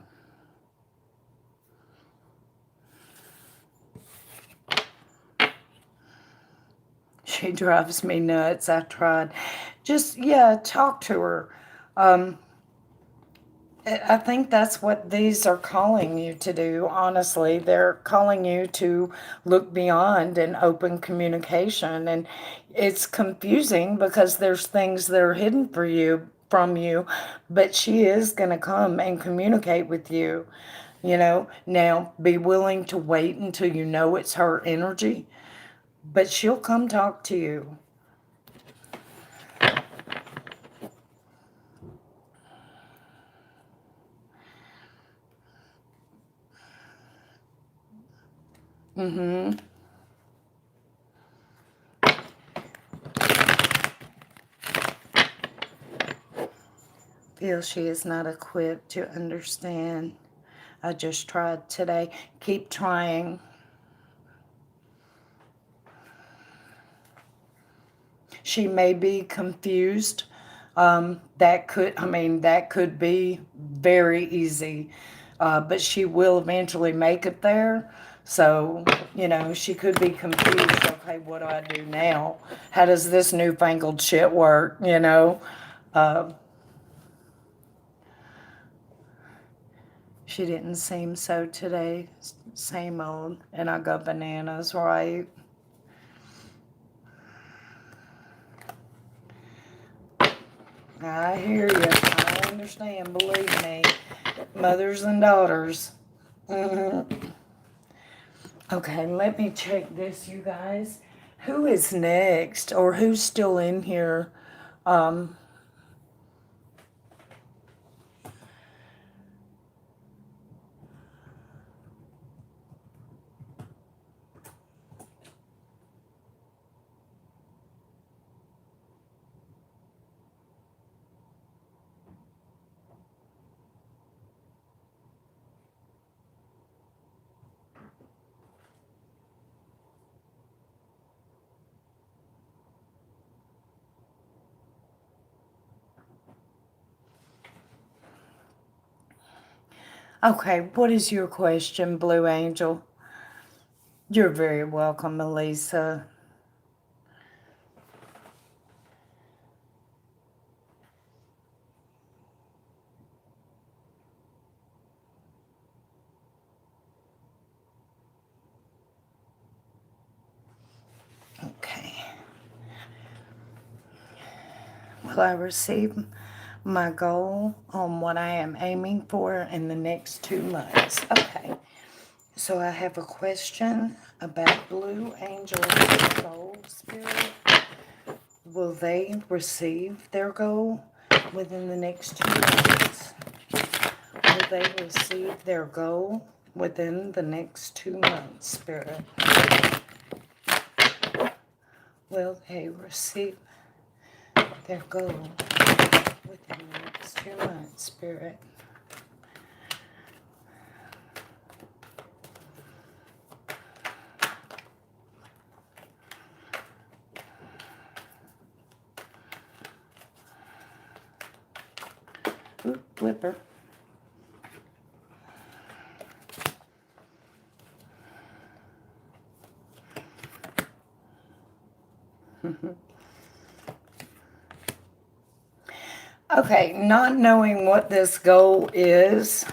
She drives me nuts. I tried. Just, yeah, talk to her. I think that's what these are calling you to do, honestly. They're calling you to look beyond and open communication. And it's confusing because there's things that are hidden from you, but she is going to come and communicate with you. Now be willing to wait until you know it's her energy, but she'll come talk to you. Mm-hmm. Feel she is not equipped to understand. I just tried today. Keep trying. She may be confused. That could be very easy. But she will eventually make it there. So, she could be confused. Okay, what do I do now? How does this newfangled shit work, She didn't seem so today. Same old. And I got bananas, right? I hear you. I understand. Believe me. Mothers and daughters. Mm-hmm. Okay, let me check this, you guys. Who is next? Or who's still in here? Okay, what is your question, Blue Angel? You're very welcome, Melissa. Okay. Will I receive my goal on what I am aiming for in the next 2 months? Okay. So I have a question about Blue Angel Soul Spirit. Will they receive their goal within the next 2 months? Will they receive their goal within the next 2 months, Spirit? Will they receive their goal within the next 2 months, Spirit? Ooh, flipper. Okay, not knowing what this goal is,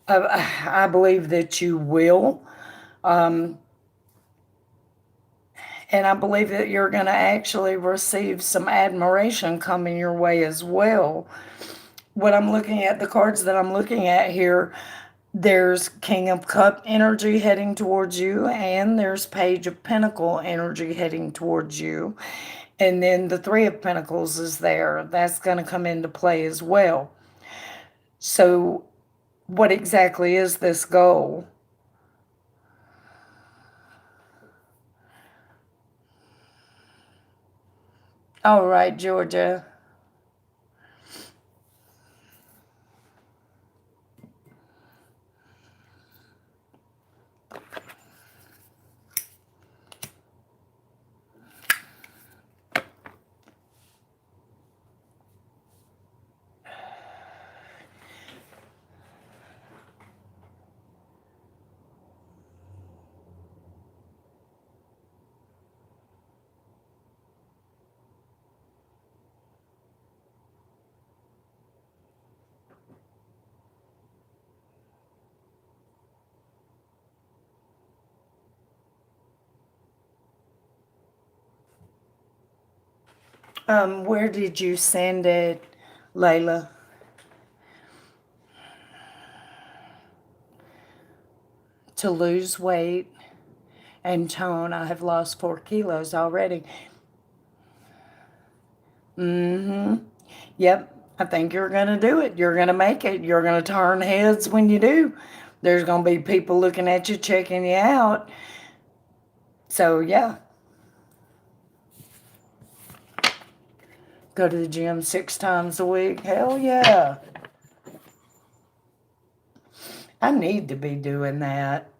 I believe that you will. And I believe that you're going to actually receive some admiration coming your way as well. What I'm looking at, the cards that I'm looking at here, there's King of Cup energy heading towards you, and there's Page of Pentacle energy heading towards you. And then the Three of Pentacles is there. That's going to come into play as well. So, what exactly is this goal? All right, Georgia. Where did you send it, Layla? To lose weight and tone. I have lost 4 kilos already. Yep, I think you're going to do it. You're going to make it. You're going to turn heads when you do. There's going to be people looking at you, checking you out. So, yeah. Go to the gym 6 times a week. Hell yeah. I need to be doing that.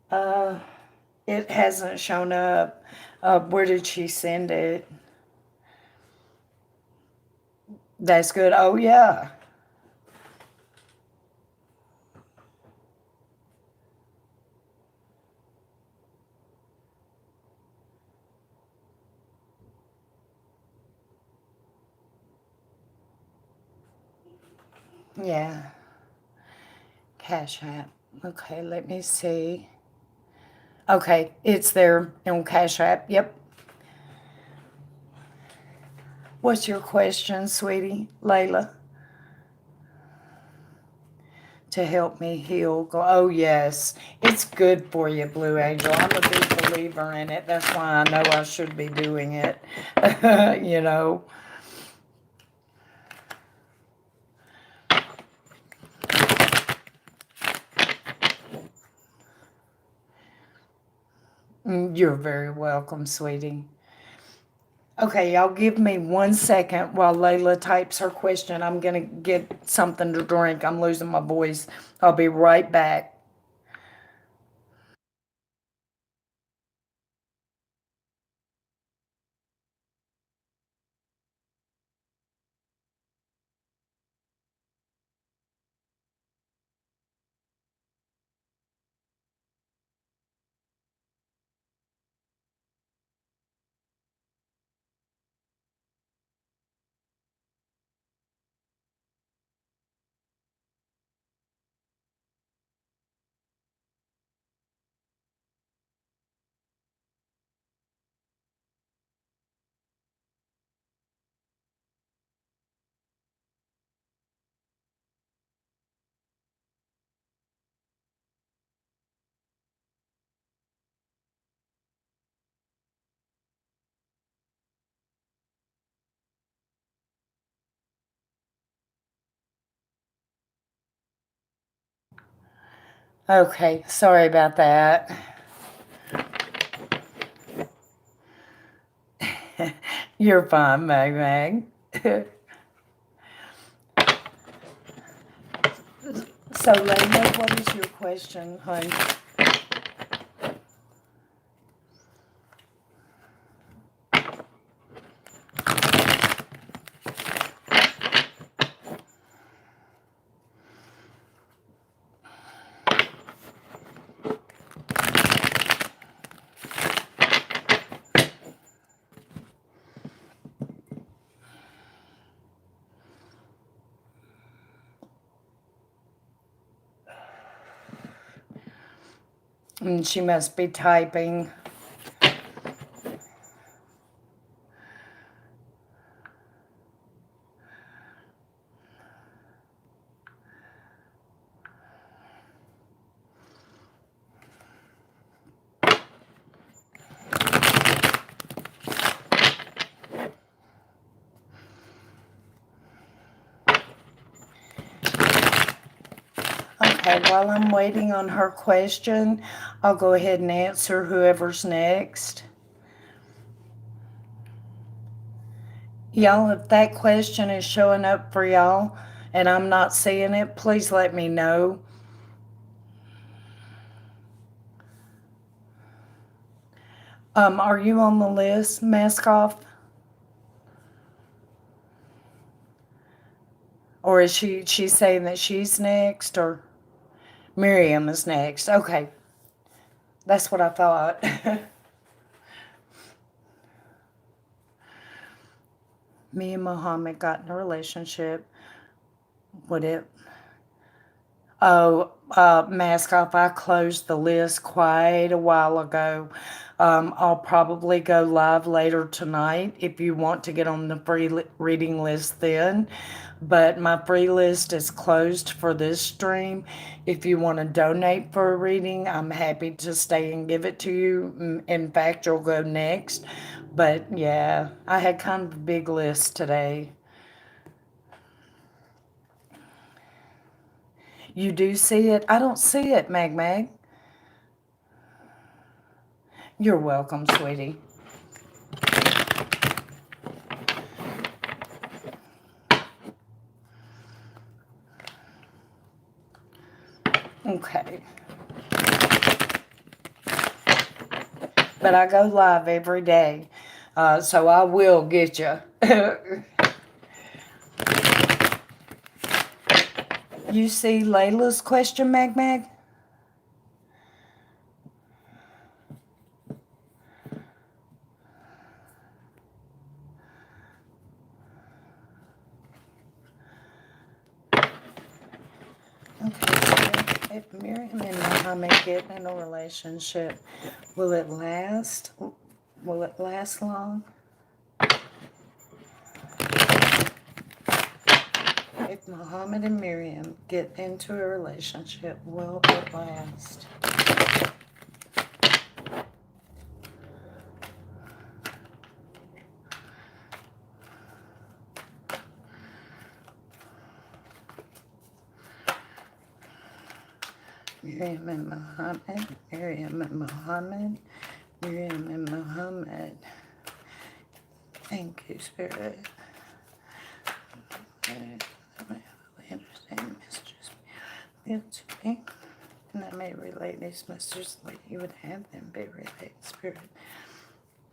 Uh, it hasn't shown up. Where did she send it? That's good. Oh, yeah. Yeah. Cash App. Okay, let me see. Okay, it's there on Cash App. Yep. What's your question, sweetie? Layla? To help me heal. Oh, yes. It's good for you, Blue Angel. I'm a big believer in it. That's why I know I should be doing it. You know. You're very welcome, sweetie. Okay, y'all give me 1 second while Layla types her question. I'm going to get something to drink. I'm losing my voice. I'll be right back. Okay, sorry about that. You're fine, Mag Mag. So, Layla, what is your question, honey? And she must be typing. Okay, while I'm waiting on her question, I'll go ahead and answer whoever's next. Y'all, if that question is showing up for y'all and I'm not seeing it, please let me know. Are you on the list, Mask Off? Or is she's saying that she's next, or Miriam is next? Okay. That's what I thought. Me and Muhammad got in a relationship. Would it? Oh, Mask Off, I closed the list quite a while ago. I'll probably go live later tonight if you want to get on the free reading list then. But my free list is closed for this stream. If you want to donate for a reading, I'm happy to stay and give it to you. In fact, you'll go next. But yeah, I had kind of a big list today. You do see it? I don't see it, Mag Mag. You're welcome, sweetie. Okay. But I go live every day, so I will get you. You see Layla's question, Mag Mag? Okay, if Miriam and Muhammad get in a relationship, will it last? Will it last long? If Muhammad and Miriam get into a relationship, will it last? Miriam and Muhammad, Miriam and Muhammad, Miriam and Muhammad. Thank you, Spirit. I understand messages given to me, and I may relay these messages like you would have them be relayed, Spirit.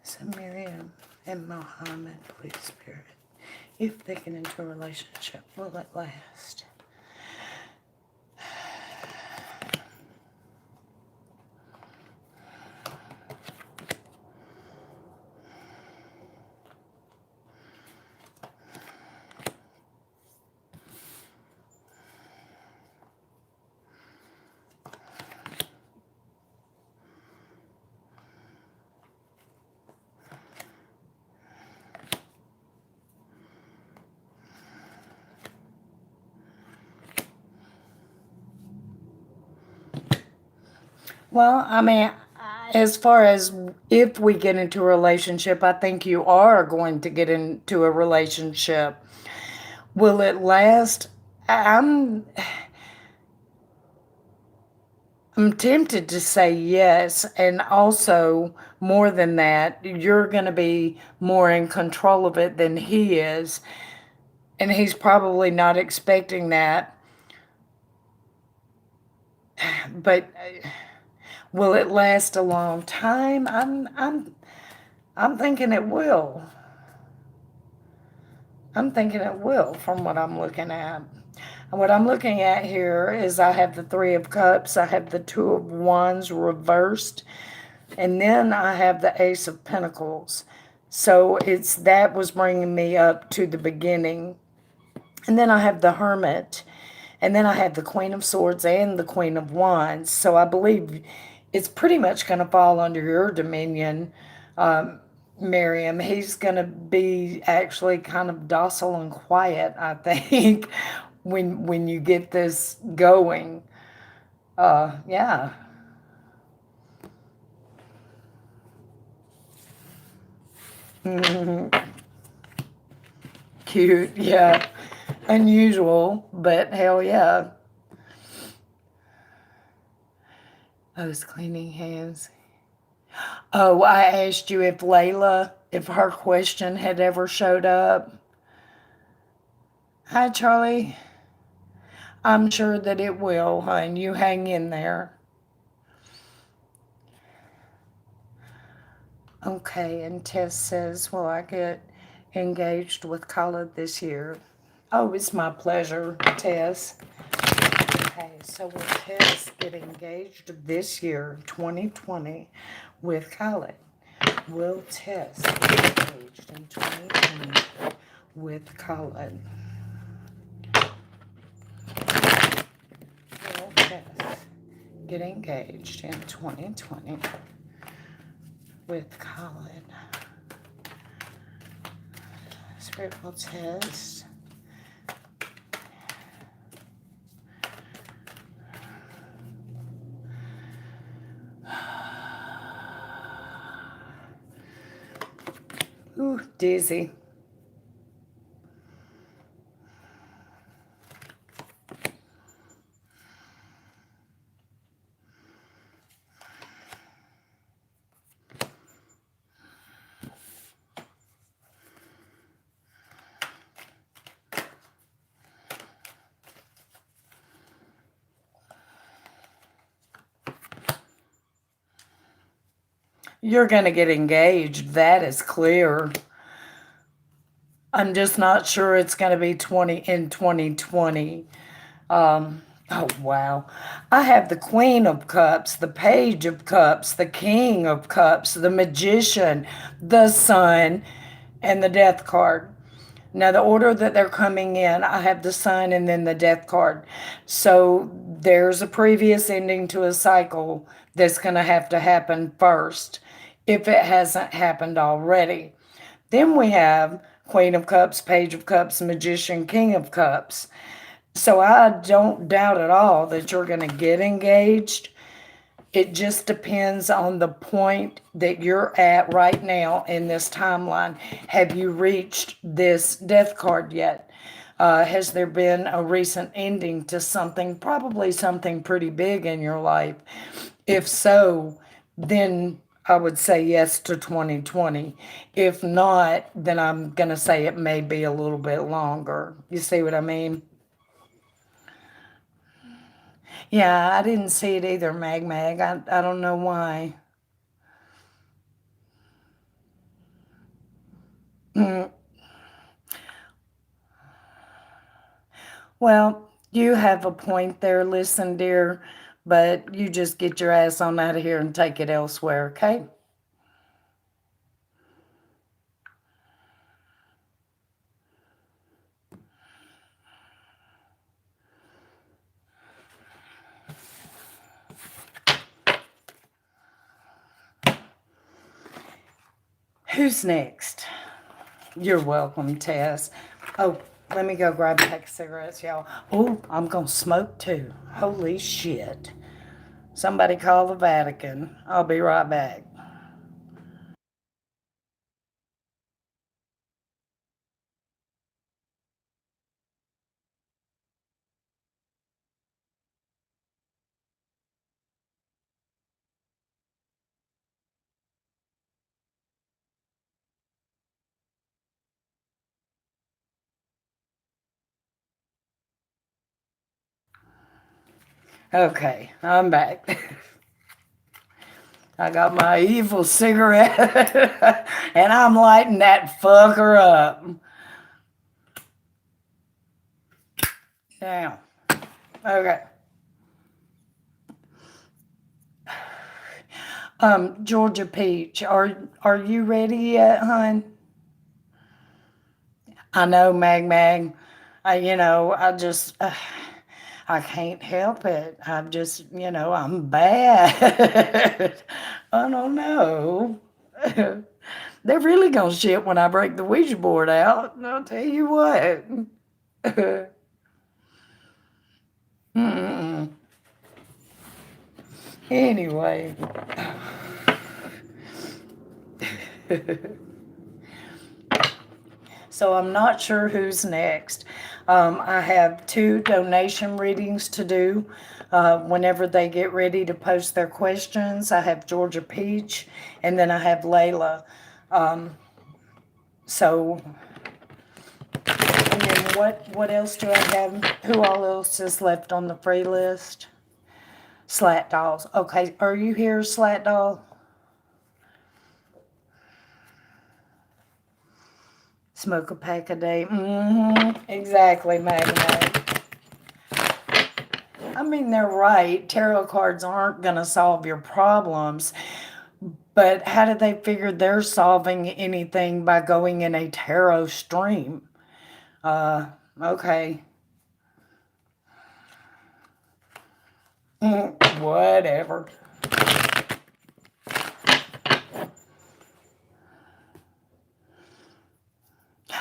So Miriam and Muhammad, please, Spirit, if they get into a relationship, will it last? Well, I mean, as far as if we get into a relationship, I think you are going to get into a relationship. Will it last? I'm tempted to say yes, and also more than that, you're going to be more in control of it than he is, and he's probably not expecting that. But will it last a long time? I'm thinking it will. I'm thinking it will from what I'm looking at. And what I'm looking at here is I have the Three of Cups, I have the Two of Wands reversed, and then I have the Ace of Pentacles. So it's that was bringing me up to the beginning. And then I have the Hermit. And then I have the Queen of Swords and the Queen of Wands. So I believe it's pretty much going to fall under your dominion, Miriam. He's going to be actually kind of docile and quiet, I think, when you get this going. Yeah. Cute, yeah. Unusual, but hell yeah. I was cleaning hands. Oh, I asked you if Layla, if her question had ever showed up. Hi, Charlie. I'm sure that it will, hon. You hang in there. Okay, and Tess says, will I get engaged with Khaled this year? Oh, it's my pleasure, Tess. Okay, so will Tess get engaged this year, 2020, with Khaled? Will Tess get engaged in 2020 with Khaled? Will Tess get engaged in 2020 with Khaled? Spiritual test. Ooh, dizzy. You're going to get engaged. That is clear. I'm just not sure it's going to be 2020. Oh, wow. I have the Queen of Cups, the Page of Cups, the King of Cups, the Magician, the Sun, and the Death card. Now, the order that they're coming in, I have the Sun and then the Death card. So there's a previous ending to a cycle that's going to have to happen first if it hasn't happened already. Then we have Queen of Cups, Page of Cups, Magician, King of Cups. So I don't doubt at all that you're going to get engaged. It just depends on the point that you're at right now in this timeline. Have you reached this death card yet? Has there been a recent ending to something, probably something pretty big in your life? If so, then I would say yes to 2020. If not, then I'm going to say it may be a little bit longer. You see what I mean? Yeah, I didn't see it either, Mag. I don't know why. Mm, well, you have a point there. Listen, dear, but you just get your ass on out of here and take it elsewhere, okay? Who's next? You're welcome, Tess. Oh, let me go grab a pack of cigarettes, y'all. Oh, I'm going to smoke too. Holy shit. Somebody call the Vatican. I'll be right back. Okay, I'm back. I got my evil cigarette and I'm lighting that fucker up. Now, okay. Georgia Peach, are you ready yet, hon? I know, Mag. I just I can't help it. I'm just, I'm bad. I don't know. They're really going to shit when I break the Ouija board out. And I'll tell you what. Mm-mm. Anyway. So I'm not sure who's next. I have 2 donation readings to do. Whenever they get ready to post their questions, I have Georgia Peach, and then I have Layla. So, and then what else do I have? Who all else is left on the free list? Slat Dolls. Okay, are you here, Slat Doll? Smoke a pack a day. Exactly, Magna. I mean, they're right. Tarot cards aren't going to solve your problems. But how do they figure they're solving anything by going in a tarot stream? Okay. Whatever.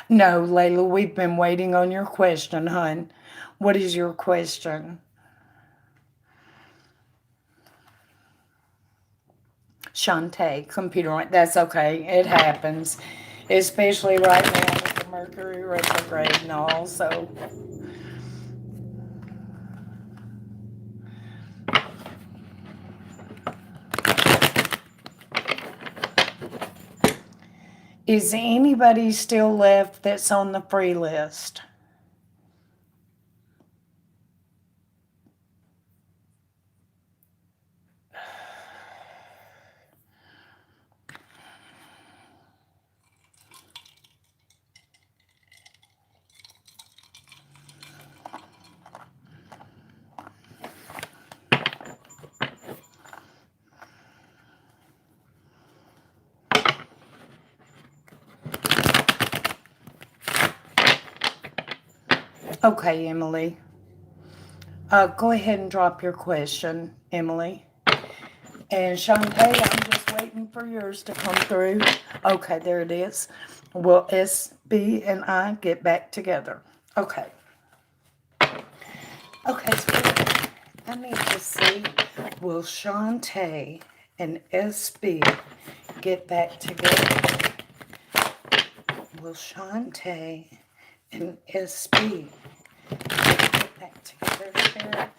No, Layla, we've been waiting on your question, hun. What is your question? Shantae, computer, that's okay. It happens. Especially right now with the Mercury retrograde and all, so. Is anybody still left that's on the free list? Okay, Emily. Go ahead and drop your question, Emily. And Shantae, I'm just waiting for yours to come through. Okay, there it is. Will SB and I get back together? Okay. Okay, so I need to see, will Shantae and SB get back together? Will Shantae and SB get back together, Spirit?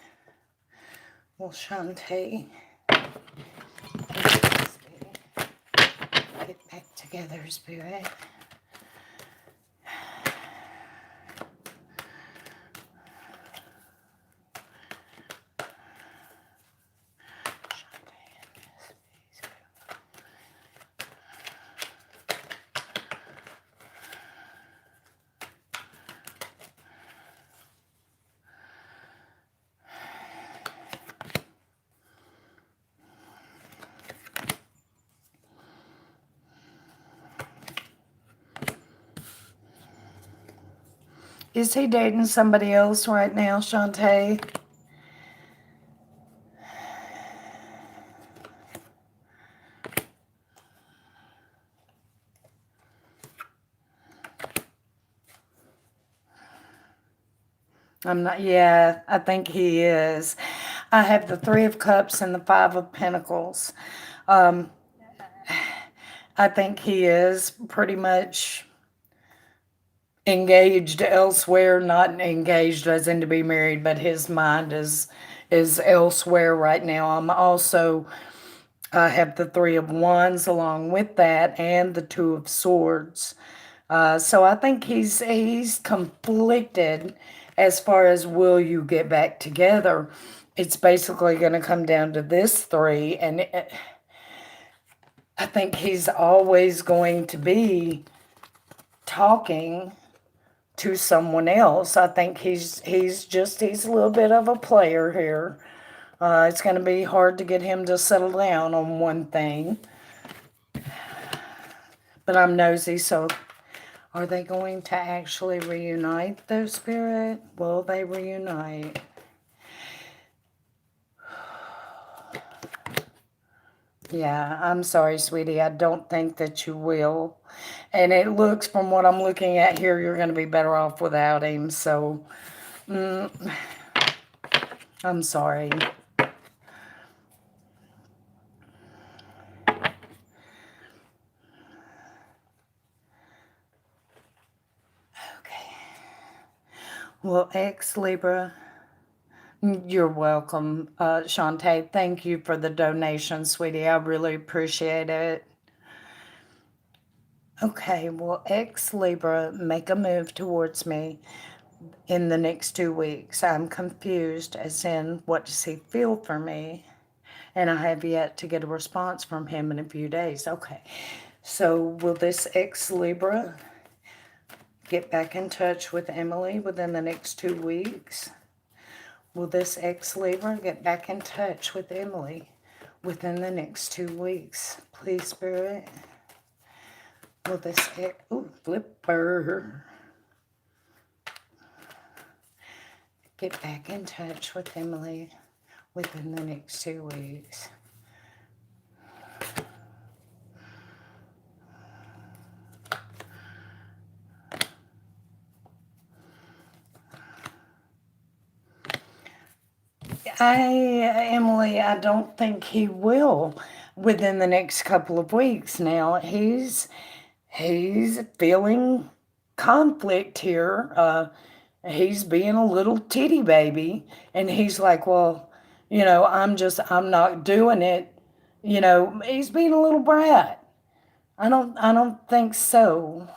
Will Shantae and SB get back together, Spirit? Is he dating somebody else right now, Shantae? I'm not, yeah, I think he is. I have the Three of Cups and the Five of Pentacles. I think he is pretty much engaged elsewhere, not engaged as in to be married, but his mind is elsewhere right now. I have the Three of Wands along with that and the Two of Swords. So I think he's conflicted as far as will you get back together. It's basically going to come down to this three, and I think he's always going to be talking to someone else. I think he's a little bit of a player here. It's going to be hard to get him to settle down on one thing. But I'm nosy, so are they going to actually reunite, though, Spirit? Will they reunite? Yeah, I'm sorry, sweetie. I don't think that you will. And it looks, from what I'm looking at here, you're going to be better off without him. So, mm, I'm sorry. Okay. Well, ex Libra, you're welcome. Shantae, thank you for the donation, sweetie. I really appreciate it. Okay, well, ex Libra, make a move towards me in the next 2 weeks. I'm confused, as in, what does he feel for me? And I have yet to get a response from him in a few days. Okay, so will this ex Libra get back in touch with Emily within the next 2 weeks? Will this ex Libra get back in touch with Emily within the next 2 weeks? Please, Spirit. Will this ex, ooh, flipper, get back in touch with Emily within the next 2 weeks? Emily, I don't think he will within the next couple of weeks. Now he's feeling conflict here. He's being a little titty baby, and he's like, well, I'm not doing it. He's being a little brat. I don't think so.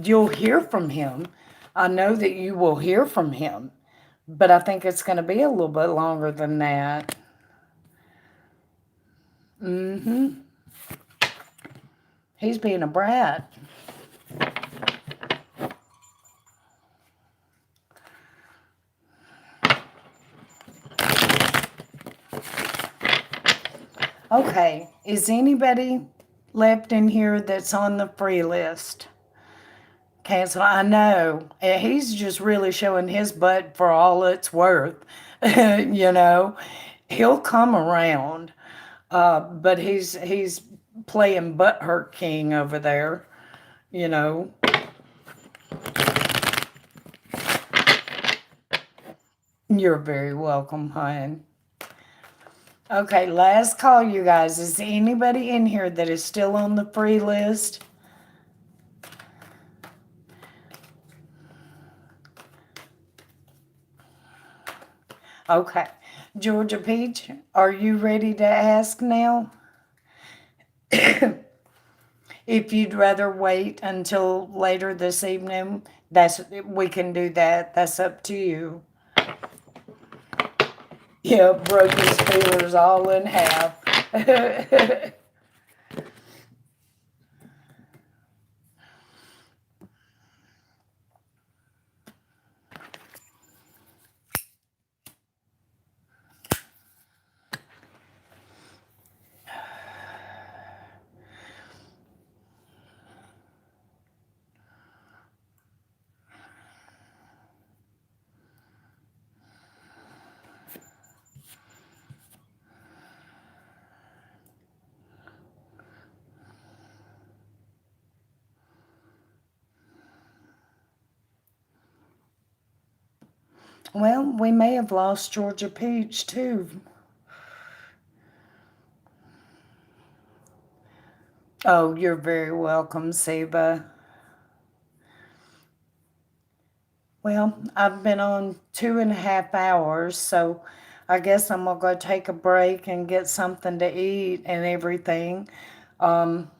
You'll hear from him. I know that you will hear from him, but I think it's going to be a little bit longer than that. Mm-hmm. He's being a brat. Okay, is anybody left in here that's on the free list? Cancel. I know. He's just really showing his butt for all it's worth. you know, he'll come around, but he's playing butthurt king over there. You know. You're very welcome, hon. Okay, last call, you guys. Is anybody in here that is still on the free list? Okay. Georgia Peach, are you ready to ask now? If you'd rather wait until later this evening, we can do that. That's up to you. Yeah, broke his feelers all in half. Well, we may have lost Georgia Peach too. Oh, you're very welcome, Seba. Well, I've been on 2.5 hours, so I guess I'm gonna go take a break and get something to eat and everything. Um,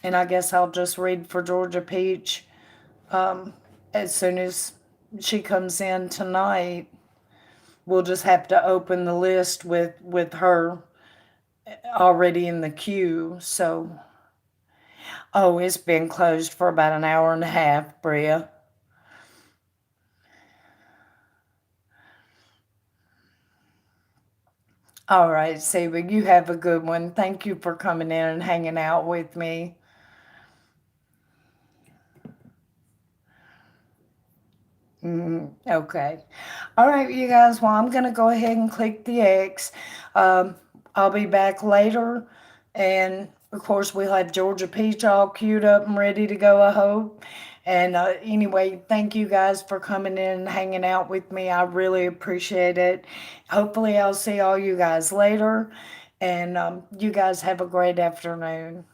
and I guess I'll just read for Georgia Peach as soon as she comes in tonight. We'll just have to open the list with her already in the queue. So, oh, it's been closed for about an hour and a half, Bria. All right, Seba, you have a good one. Thank you for coming in and hanging out with me. Okay. All right, you guys. Well, I'm going to go ahead and click the X. Um, I'll be back later And of course, we'll have Georgia Peach all queued up and ready to go, I hope. And anyway, thank you guys for coming in and hanging out with me. I really appreciate it. Hopefully, I'll see all you guys later. And you guys have a great afternoon.